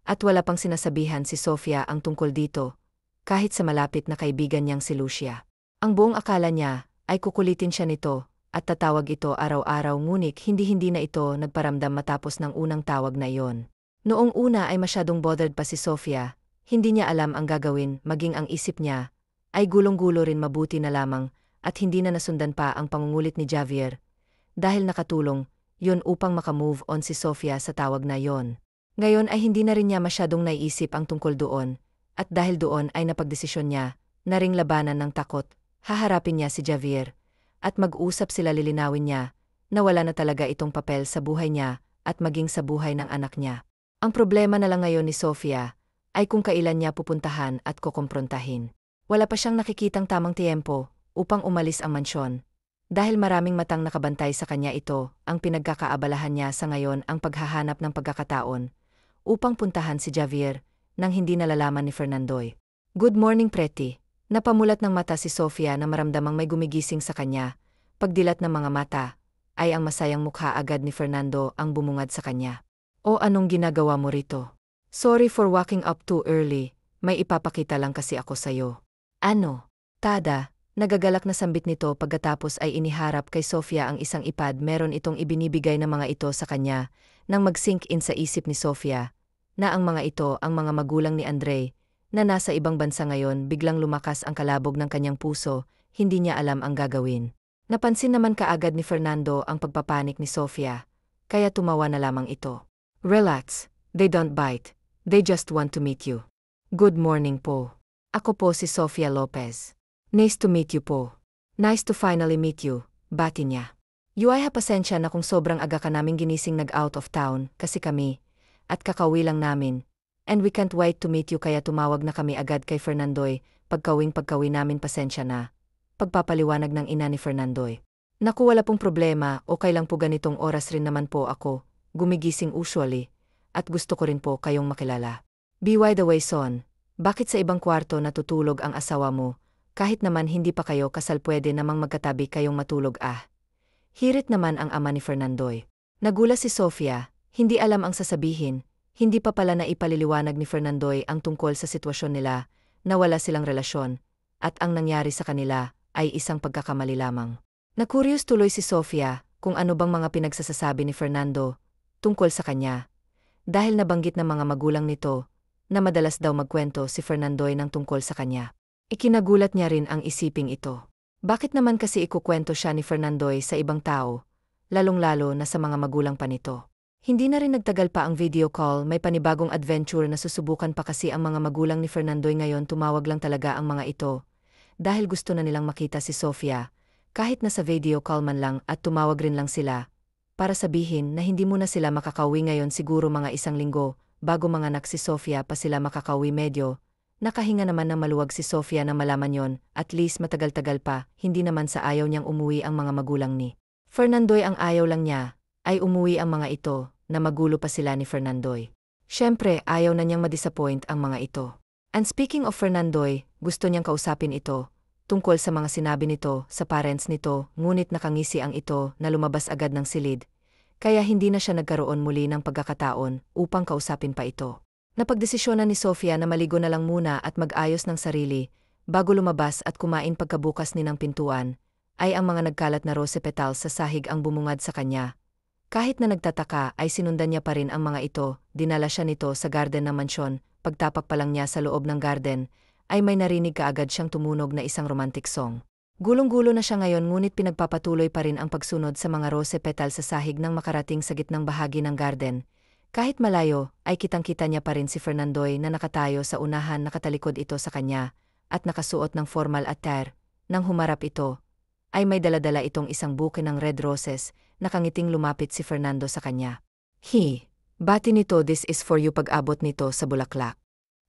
At wala pang sinasabihan si Sofia ang tungkol dito, kahit sa malapit na kaibigan niyang si Lucia. Ang buong akala niya ay kukulitin siya nito, at tatawag ito araw-araw ngunit hindi na ito nagparamdam matapos ng unang tawag na iyon. Noong una ay masyadong bothered pa si Sofia, hindi niya alam ang gagawin maging ang isip niya, ay gulong-gulo rin mabuti na lamang, at hindi na nasundan pa ang pangungulit ni Javier, dahil nakatulong, yon upang makamove on si Sofia sa tawag na yon. Ngayon ay hindi na rin niya masyadong naiisip ang tungkol doon, at dahil doon ay napagdesisyon niya, na ring labanan ng takot, haharapin niya si Javier, at mag-usap sila lilinawin niya, na wala na talaga itong papel sa buhay niya, at maging sa buhay ng anak niya. Ang problema na lang ngayon ni Sofia ay kung kailan niya pupuntahan at kukumprontahin. Wala pa siyang nakikitang tamang tiyempo upang umalis ang mansyon. Dahil maraming matang nakabantay sa kanya, ito ang pinagkakaabalahan niya sa ngayon, ang paghahanap ng pagkakataon upang puntahan si Javier nang hindi nalalaman ni Fernandoy. Good morning, Pretty. Napamulat ng mata si Sofia na maramdamang may gumigising sa kanya. Pagdilat ng mga mata ay ang masayang mukha agad ni Fernando ang bumungad sa kanya. O anong ginagawa mo rito? Sorry for waking up too early, may ipapakita lang kasi ako sayo. Ano? Tada, nagagalak na sambit nito pagkatapos ay iniharap kay Sofia ang isang ipad. Meron itong ibinibigay na mga ito sa kanya nang mag-sink in sa isip ni Sofia na ang mga ito ang mga magulang ni Andre na nasa ibang bansa ngayon. Biglang lumakas ang kalabog ng kanyang puso, hindi niya alam ang gagawin. Napansin naman kaagad ni Fernando ang pagpapanik ni Sofia, kaya tumawa na lamang ito. Relax, they don't bite, they just want to meet you. Good morning po. Ako po si Sofia Lopez. Nice to meet you po. Nice to finally meet you, bati niya. Yuay, pasensya na kung sobrang aga ka naming ginising nag-out of town kasi kami, at kakauwi lang namin. And we can't wait to meet you, kaya tumawag na kami agad kay Fernandoy. Pagkawing namin, pasensya na. Pagpapaliwanag ng ina ni Fernandoy. Naku, wala pong problema, okay lang po, ganitong oras rin naman po ako gumigising usually, at gusto ko rin po kayong makilala. By the way, son, bakit sa ibang kwarto natutulog ang asawa mo? Kahit naman hindi pa kayo kasal, pwede namang magkatabi kayong matulog ah. Hirit naman ang ama ni Fernandoy. Nagula si Sofia, hindi alam ang sasabihin. Hindi pa pala na ipaliliwanag ni Fernandoy ang tungkol sa sitwasyon nila, na wala silang relasyon, at ang nangyari sa kanila ay isang pagkakamali lamang. Nakuryos tuloy si Sofia kung ano bang mga pinagsasasabi ni Fernando tungkol sa kanya, dahil nabanggit ng mga magulang nito na madalas daw magkwento si Fernandoy ng tungkol sa kanya. Ikinagulat niya rin ang isiping ito. Bakit naman kasi ikukwento siya ni Fernandoy sa ibang tao, lalong-lalo na sa mga magulang pa nito? Hindi na rin nagtagal pa ang video call, may panibagong adventure na susubukan pa kasi ang mga magulang ni Fernandoy ngayon. Tumawag lang talaga ang mga ito dahil gusto na nilang makita si Sofia, kahit na sa video call man lang, at tumawag rin lang sila para sabihin na hindi muna sila makakauwi ngayon, siguro mga isang linggo bago manganak si Sofia pa sila makakauwi. Medyo nakahinga naman ng maluwag si Sofia na malaman yon, at least matagal-tagal pa. Hindi naman sa ayaw niyang umuwi ang mga magulang ni Fernandoy, ang ayaw lang niya ay umuwi ang mga ito na magulo pa sila ni Fernandoy. Siyempre, ayaw na niyang madisappoint ang mga ito. And speaking of Fernandoy, gusto niyang kausapin ito tungkol sa mga sinabi nito sa parents nito, ngunit nakangisi ang ito na lumabas agad ng silid, kaya hindi na siya nagkaroon muli ng pagkakataon upang kausapin pa ito. Napagdesisyonan ni Sofia na maligo na lang muna at mag-ayos ng sarili bago lumabas, at kumain. Pagkabukas ni ng pintuan ay ang mga nagkalat na rose petals sa sahig ang bumungad sa kanya. Kahit na nagtataka ay sinundan niya pa rin ang mga ito. Dinala siya nito sa garden ng mansyon. Pagtapak pa lang niya sa loob ng garden ay may narinig kaagad siyang tumunog na isang romantic song. Gulong-gulo na siya ngayon, ngunit pinagpapatuloy pa rin ang pagsunod sa mga rose petal sa sahig nang makarating sa gitnang bahagi ng garden. Kahit malayo, ay kitang-kita niya pa rin si Fernandoy na nakatayo sa unahan. Nakatalikod ito sa kanya at nakasuot ng formal attire. Nang humarap ito, ay may daladala itong isang buke ng red roses. Nakangiting lumapit si Fernando sa kanya. Bati nito, this is for you. Pag-abot nito sa bulaklak.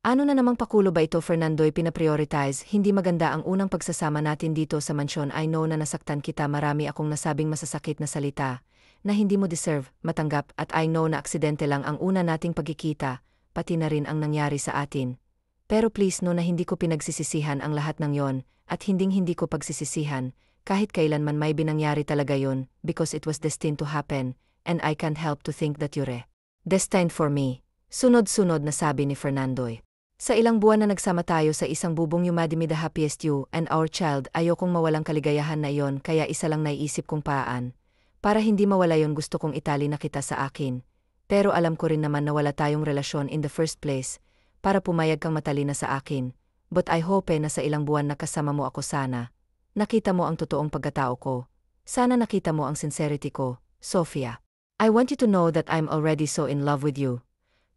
Ano na namang pakulo ba ito, Fernandoy? Pinaprioritize. Hindi maganda ang unang pagsasama natin dito sa mansyon. I know na nasaktan kita, marami akong nasabing masasakit na salita na hindi mo deserve matanggap, at I know na aksidente lang ang una nating pagkikita, pati na rin ang nangyari sa atin. Pero please know na hindi ko pinagsisisihan ang lahat ng yon, at hindi ko pagsisisihan kahit kailanman may binangyari talaga yon, because it was destined to happen, and I can't help to think that you're destined for me. Sunod-sunod na sabi ni Fernandoy. Sa ilang buwan na nagsama tayo sa isang bubong, you made me the happiest, you and our child. Ayokong mawalang kaligayahan na iyon, kaya isa lang naiisip kong paraan. Para hindi mawala yon, gusto kong itali na kita sa akin. Pero alam ko rin naman na wala tayong relasyon in the first place, para pumayag kang matalina sa akin. But I hope na sa ilang buwan na kasama mo ako, sana nakita mo ang totoong pagkatao ko. Sana nakita mo ang sincerity ko, Sofia. I want you to know that I'm already so in love with you.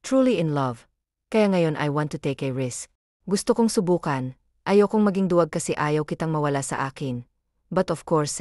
Truly in love. Kaya ngayon I want to take a risk. Gusto kong subukan. Ayokong maging duwag kasi ayaw kitang mawala sa akin. But of course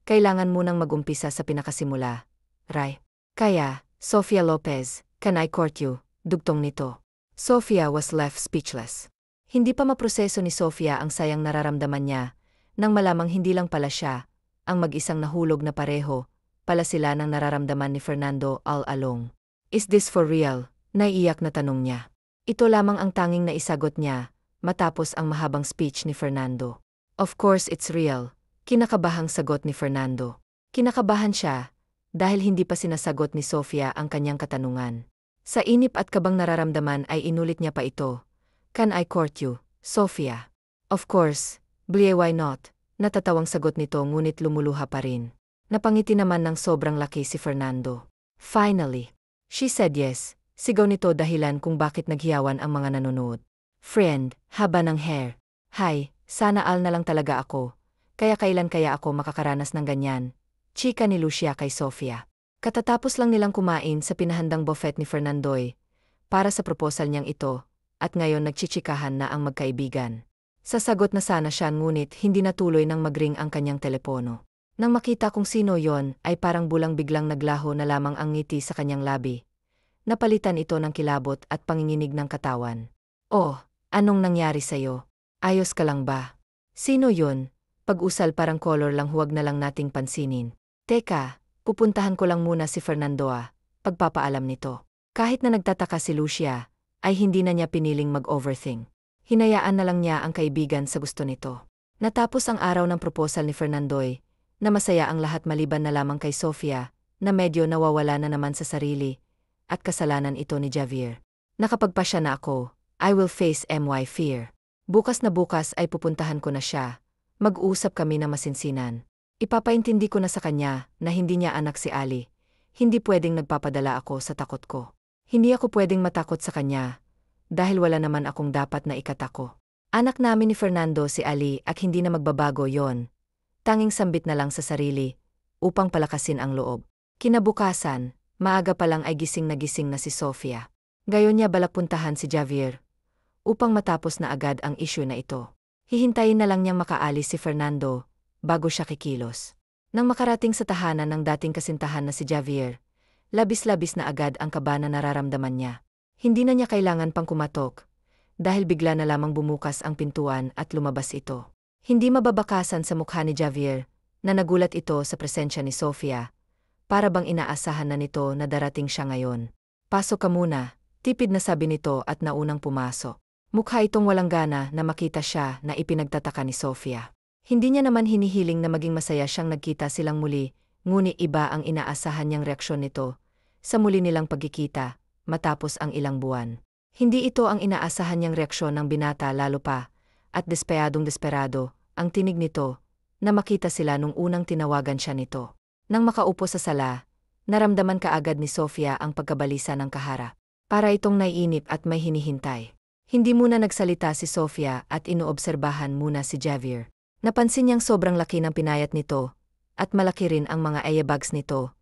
kailangan munang mag-umpisa sa pinakasimula. Right? Kaya, Sofia Lopez, can I court you? Dugtong nito. Sofia was left speechless. Hindi pa maproseso ni Sofia ang sayang nararamdaman niya, nang malamang hindi lang pala siya, ang mag-isang nahulog na pareho, pala sila ng nararamdaman ni Fernando all along. Is this for real? Naiiyak na tanong niya. Ito lamang ang tanging naisagot niya, matapos ang mahabang speech ni Fernando. Of course it's real, kinakabahang sagot ni Fernando. Kinakabahan siya, dahil hindi pa sinasagot ni Sofia ang kanyang katanungan. Sa inip at kabang nararamdaman ay inulit niya pa ito. Can I court you, Sofia? Of course, Blie why not? Natatawang sagot nito ngunit lumuluha pa rin. Napangiti naman ng sobrang laki si Fernando. Finally, she said yes, sigaw nito dahilan kung bakit naghiyawan ang mga nanonood. Friend, haba ng hair. Hi, sana all na lang talaga ako. Kaya kailan kaya ako makakaranas ng ganyan? Chika ni Lucia kay Sofia. Katatapos lang nilang kumain sa pinahandang buffet ni Fernandoy para sa proposal niyang ito, at ngayon nagchichikahan na ang magkaibigan. Sasagot na sana siya ngunit hindi natuloy nang magring ang kanyang telepono. Nang makita kung sino yon ay parang bulang biglang naglaho na lamang ang ngiti sa kanyang labi. Napalitan ito ng kilabot at panginginig ng katawan. Oh, anong nangyari sa'yo? Ayos ka lang ba? Sino yon? Pag-usal parang color lang huwag na lang nating pansinin. Teka, pupuntahan ko lang muna si Fernando pagpapaalam nito. Kahit na nagtataka si Lucia, ay hindi na niya piniling mag-overthink. Hinayaan na lang niya ang kaibigan sa gusto nito. Natapos ang araw ng proposal ni Fernandoy, na masaya ang lahat maliban na lamang kay Sofia, na medyo nawawala na naman sa sarili, at kasalanan ito ni Javier. Nakapagpasya na ako, I will face my fear. Bukas na bukas ay pupuntahan ko na siya. Mag-usap kami na masinsinan. Ipapaintindi ko na sa kanya na hindi niya anak si Ali. Hindi pwedeng nagpapadala ako sa takot ko. Hindi ako pwedeng matakot sa kanya, dahil wala naman akong dapat na ikatako. Anak namin ni Fernando si Ali at hindi na magbabago yon. Tanging sambit na lang sa sarili, upang palakasin ang loob. Kinabukasan, maaga pa lang ay gising na si Sofia. Gayon niya balak puntahan si Javier, upang matapos na agad ang issue na ito. Hihintayin na lang niyang makaalis si Fernando, bago siya kikilos. Nang makarating sa tahanan ng dating kasintahan na si Javier, labis-labis na agad ang kaba na nararamdaman niya. Hindi na niya kailangan pang kumatok, dahil bigla na lamang bumukas ang pintuan at lumabas ito. Hindi mababakasan sa mukha ni Javier, na nagulat ito sa presensya ni Sofia, para bang inaasahan na nito na darating siya ngayon. Pasok ka muna, tipid na sabi nito at naunang pumasok. Mukha itong walang gana na makita siya na ipinagtataka ni Sofia. Hindi niya naman hinihiling na maging masaya siyang nagkita silang muli, ngunit iba ang inaasahan niyang reaksyon nito sa muli nilang pagkikita, matapos ang ilang buwan. Hindi ito ang inaasahan niyang reaksyon ng binata lalo pa, at desperado ang tinig nito, na makita sila nung unang tinawagan siya nito. Nang makaupo sa sala, naramdaman kaagad ni Sofia ang pagkabalisa ng kaharap. Para itong naiinip at may hinihintay. Hindi muna nagsalita si Sofia at inoobserbahan muna si Javier. Napansin niyang sobrang laki ng pinayat nito, at malaki rin ang mga eyebags nito,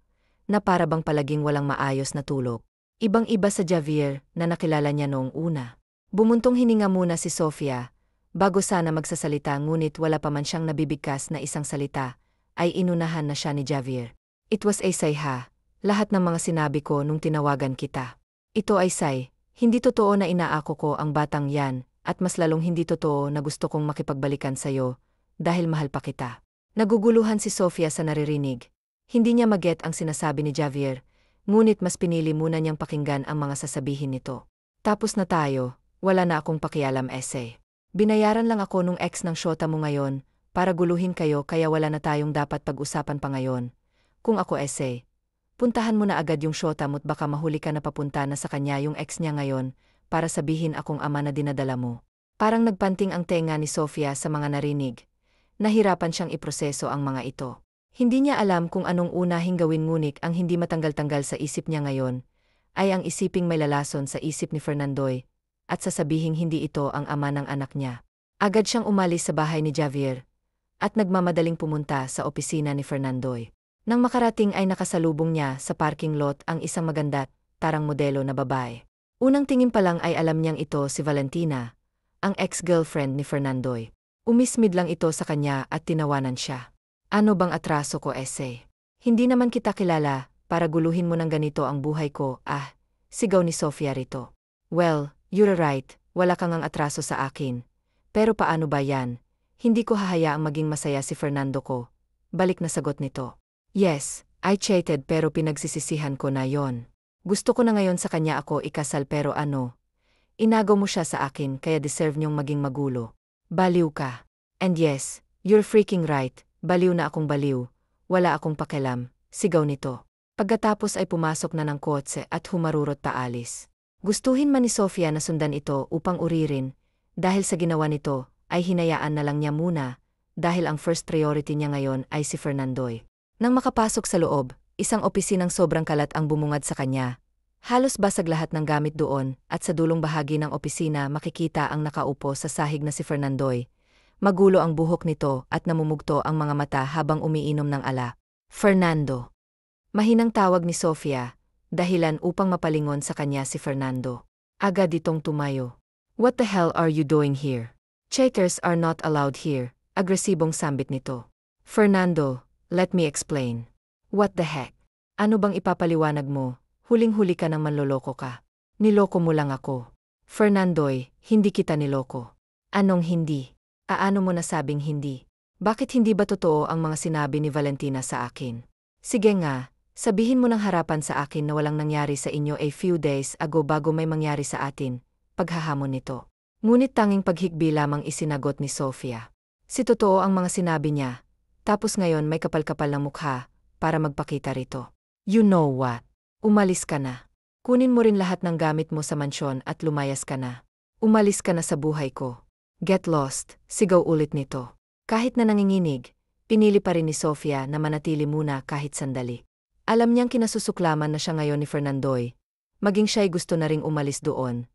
na para bang palaging walang maayos na tulog. Ibang-iba sa Javier na nakilala niya noong una. Bumuntong hininga muna si Sofia, bago sana magsasalita ngunit wala pa man siyang nabibigkas na isang salita, ay inunahan na siya ni Javier. It was a sigh lahat ng mga sinabi ko nung tinawagan kita. Ito ay sigh, hindi totoo na inaako ko ang batang yan, at mas lalong hindi totoo na gusto kong makipagbalikan sa'yo, dahil mahal pa kita. Naguguluhan si Sofia sa naririnig. Hindi niya maget ang sinasabi ni Javier, ngunit mas pinili muna niyang pakinggan ang mga sasabihin nito. Tapos na tayo, wala na akong pakialam essay. Binayaran lang ako nung ex ng shota mo ngayon, para guluhin kayo kaya wala na tayong dapat pag-usapan pa ngayon. Kung ako essay, puntahan mo na agad yung shota mo't baka mahuli ka na papunta na sa kanya yung ex niya ngayon, para sabihin akong ama na dinadala mo. Parang nagpanting ang tenga ni Sofia sa mga narinig. Nahirapan siyang iproseso ang mga ito. Hindi niya alam kung anong unahing gawin ngunit ang hindi matanggal-tanggal sa isip niya ngayon, ay ang isiping may lalason sa isip ni Fernandoy, at sasabihing hindi ito ang ama ng anak niya. Agad siyang umalis sa bahay ni Javier, at nagmamadaling pumunta sa opisina ni Fernandoy. Nang makarating ay nakasalubong niya sa parking lot ang isang maganda, tarang modelo na babae. Unang tingin pa lang ay alam niyang ito si Valentina, ang ex-girlfriend ni Fernandoy. Umismid lang ito sa kanya at tinawanan siya. Ano bang atraso ko essay? Hindi naman kita kilala, para guluhin mo ng ganito ang buhay ko, sigaw ni Sofia rito. Well, you're right, wala kang ang atraso sa akin. Pero paano ba yan? Hindi ko hahayaang maging masaya si Fernando ko. Balik na sagot nito. Yes, I cheated pero pinagsisisihan ko na yon. Gusto ko na ngayon sa kanya ako ikasal pero ano? Inagaw mo siya sa akin kaya deserve niyong maging magulo. Baliw ka. And yes, you're freaking right, baliw na akong baliw. Wala akong pakialam, sigaw nito. Pagkatapos ay pumasok na ng kotse at humarurot paalis. Gustuhin man ni Sofia na sundan ito upang uririn, dahil sa ginawa nito, ay hinayaan na lang niya muna, dahil ang first priority niya ngayon ay si Fernandoy. Nang makapasok sa loob, isang opisinang sobrang kalat ang bumungad sa kanya. Halos basag lahat ng gamit doon, at sa dulong bahagi ng opisina makikita ang nakaupo sa sahig na si Fernandoy. Magulo ang buhok nito at namumugto ang mga mata habang umiinom ng ala. Fernando. Mahinang tawag ni Sofia, dahilan upang mapalingon sa kanya si Fernando. Agad itong tumayo. What the hell are you doing here? Cheaters are not allowed here, agresibong sambit nito. Fernando, let me explain. What the heck? Ano bang ipapaliwanag mo? Huling-huli ka nang manloloko ka. Niloko mo lang ako. Fernandoy, hindi kita niloko. Anong hindi? Aano mo nasabing hindi? Bakit hindi ba totoo ang mga sinabi ni Valentina sa akin? Sige nga, sabihin mo ng harapan sa akin na walang nangyari sa inyo a few days ago bago may mangyari sa atin, paghahamon nito. Ngunit tanging paghikbi lamang isinagot ni Sofia. Si totoo ang mga sinabi niya, tapos ngayon may kapal-kapal ng mukha, para magpakita rito. You know what? Umalis ka na. Kunin mo rin lahat ng gamit mo sa mansyon at lumayas ka na. Umalis ka na sa buhay ko. Get lost, sigaw ulit nito. Kahit na nanginginig, pinili pa rin ni Sofia na manatili muna kahit sandali. Alam niyang kinasusuklaman na siya ngayon ni Fernandoy. Maging siya'y gusto na ring umalis doon.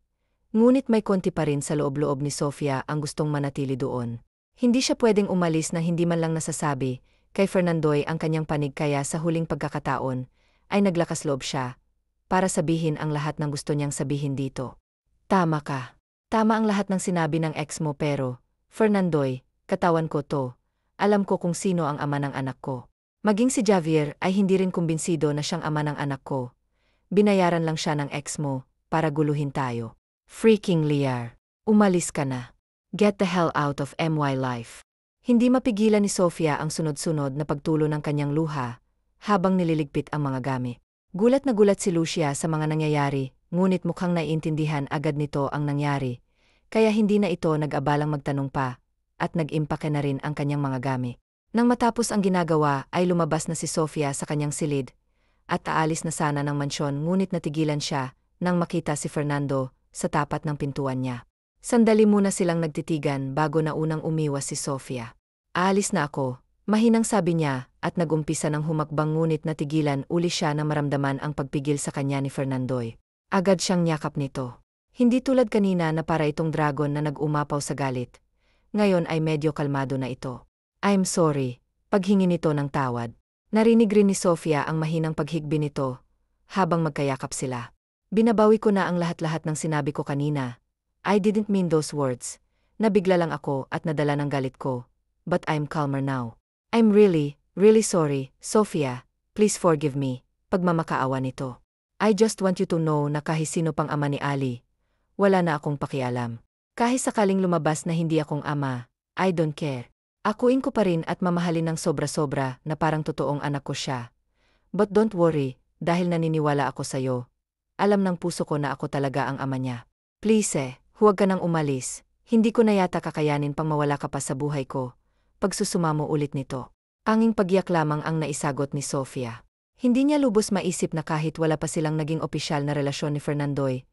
Ngunit may konti pa rin sa loob-loob ni Sofia ang gustong manatili doon. Hindi siya pwedeng umalis na hindi man lang nasasabi kay Fernandoy ang kanyang panig kaya sa huling pagkakataon ay naglakas loob siya para sabihin ang lahat ng gusto niyang sabihin dito. Tama ka. Tama ang lahat ng sinabi ng ex mo pero, Fernandoy, katawan ko to. Alam ko kung sino ang ama ng anak ko. Maging si Javier ay hindi rin kumbinsido na siyang ama ng anak ko. Binayaran lang siya ng ex mo para guluhin tayo. Freaking liar. Umalis ka na. Get the hell out of my life. Hindi mapigilan ni Sofia ang sunod-sunod na pagtulo ng kanyang luha habang nililigpit ang mga gamit. Gulat na gulat si Lucia sa mga nangyayari, ngunit mukhang naiintindihan agad nito ang nangyari, kaya hindi na ito nag-abalang magtanong pa, at nag-impake na rin ang kanyang mga gamit. Nang matapos ang ginagawa ay lumabas na si Sofia sa kanyang silid, at aalis na sana ng mansyon ngunit natigilan siya nang makita si Fernando sa tapat ng pintuan niya. Sandali muna silang nagtitigan bago na unang umiwas si Sofia. Aalis na ako, mahinang sabi niya at nagumpisa ng humakbang ngunit natigilan uli siya na maramdaman ang pagpigil sa kanya ni Fernandoy. Agad siyang yakap nito. Hindi tulad kanina na para itong dragon na nag-umapaw sa galit. Ngayon ay medyo kalmado na ito. I'm sorry, paghingi nito ng tawad. Narinig rin ni Sofia ang mahinang paghigbi nito habang magkayakap sila. Binabawi ko na ang lahat-lahat ng sinabi ko kanina. I didn't mean those words. Nabigla lang ako at nadala ng galit ko. But I'm calmer now. I'm really sorry, Sofia. Please forgive me. Pagmamakaawa nito. I just want you to know na kahit sino pang ama ni Ali, wala na akong pakialam. Kahit sakaling lumabas na hindi akong ama, I don't care. Akuin ko pa rin at mamahalin ng sobra-sobra na parang totoong anak ko siya. But don't worry, dahil naniniwala ako sa'yo. Alam ng puso ko na ako talaga ang ama niya. Please huwag ka nang umalis. Hindi ko na yata kakayanin pang mawala ka pa sa buhay ko. Pagsusumamo ulit nito. Tanging pagyak lamang ang naisagot ni Sofia. Hindi niya lubos maisip na kahit wala pa silang naging opisyal na relasyon ni Fernandoy,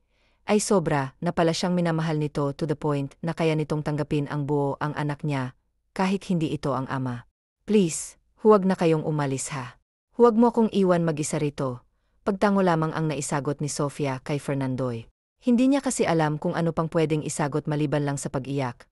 ay sobra na pala siyang minamahal nito to the point na kaya nitong tanggapin ang buo ang anak niya, kahit hindi ito ang ama. Please, huwag na kayong umalis ha. Huwag mo akong iwan mag-isa rito. Pagtango lamang ang naisagot ni Sofia kay Fernandoy. Hindi niya kasi alam kung ano pang pwedeng isagot maliban lang sa pag-iyak.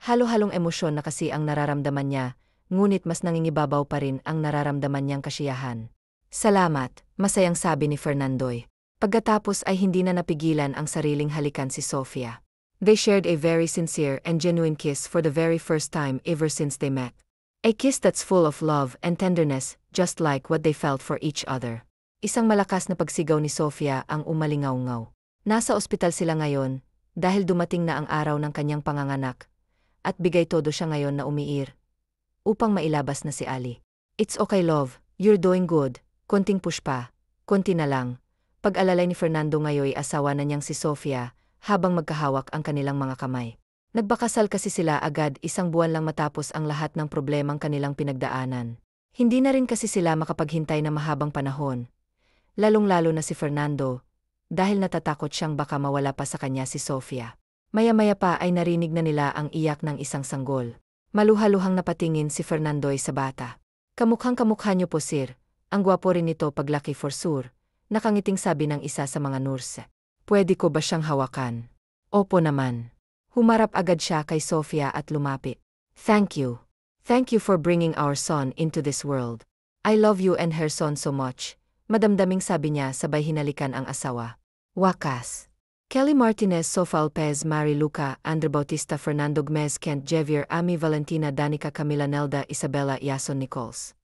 Halo-halong emosyon na kasi ang nararamdaman niya, ngunit mas nangingibabaw pa rin ang nararamdaman niyang kasiyahan. Salamat, masayang sabi ni Fernandoy. Pagkatapos ay hindi na napigilan ang sariling halikan si Sofia. They shared a very sincere and genuine kiss for the very first time ever since they met. A kiss that's full of love and tenderness, just like what they felt for each other. Isang malakas na pagsigaw ni Sofia ang umalingaw-ngaw. Nasa ospital sila ngayon, dahil dumating na ang araw ng kanyang panganganak, at bigay todo siya ngayon na umiir, upang mailabas na si Ali. It's okay love, you're doing good, konting push pa, konti na lang. Pag-alalay ni Fernando ngayoy asawa na niyang si Sofia, habang magkahawak ang kanilang mga kamay. Nagbakasal kasi sila agad 1 buwan lang matapos ang lahat ng problemang kanilang pinagdaanan. Hindi na rin kasi sila makapaghintay na mahabang panahon. Lalong-lalo na si Fernando, dahil natatakot siyang baka mawala pa sa kanya si Sofia. Maya-maya pa ay narinig na nila ang iyak ng isang sanggol. Maluhaluhang napatingin si Fernandoy sa bata. Kamukhang-kamukha niyo po sir, ang gwapo rin nito paglaki for sure, nakangiting sabi ng isa sa mga nurse. Pwede ko ba siyang hawakan? Opo naman. Humarap agad siya kay Sofia at lumapit. Thank you. Thank you for bringing our son into this world. I love you and her son so much. Madamdaming sabi niya sabay hinalikan ang asawa. Wakas. Kelly Martinez, Sofia Alpez, Mari Luca, Andre Bautista, Fernando Gmez, Kent Javier, Ami Valentina, Danica, Camila, Nelda, Isabella, Yason, Nichols.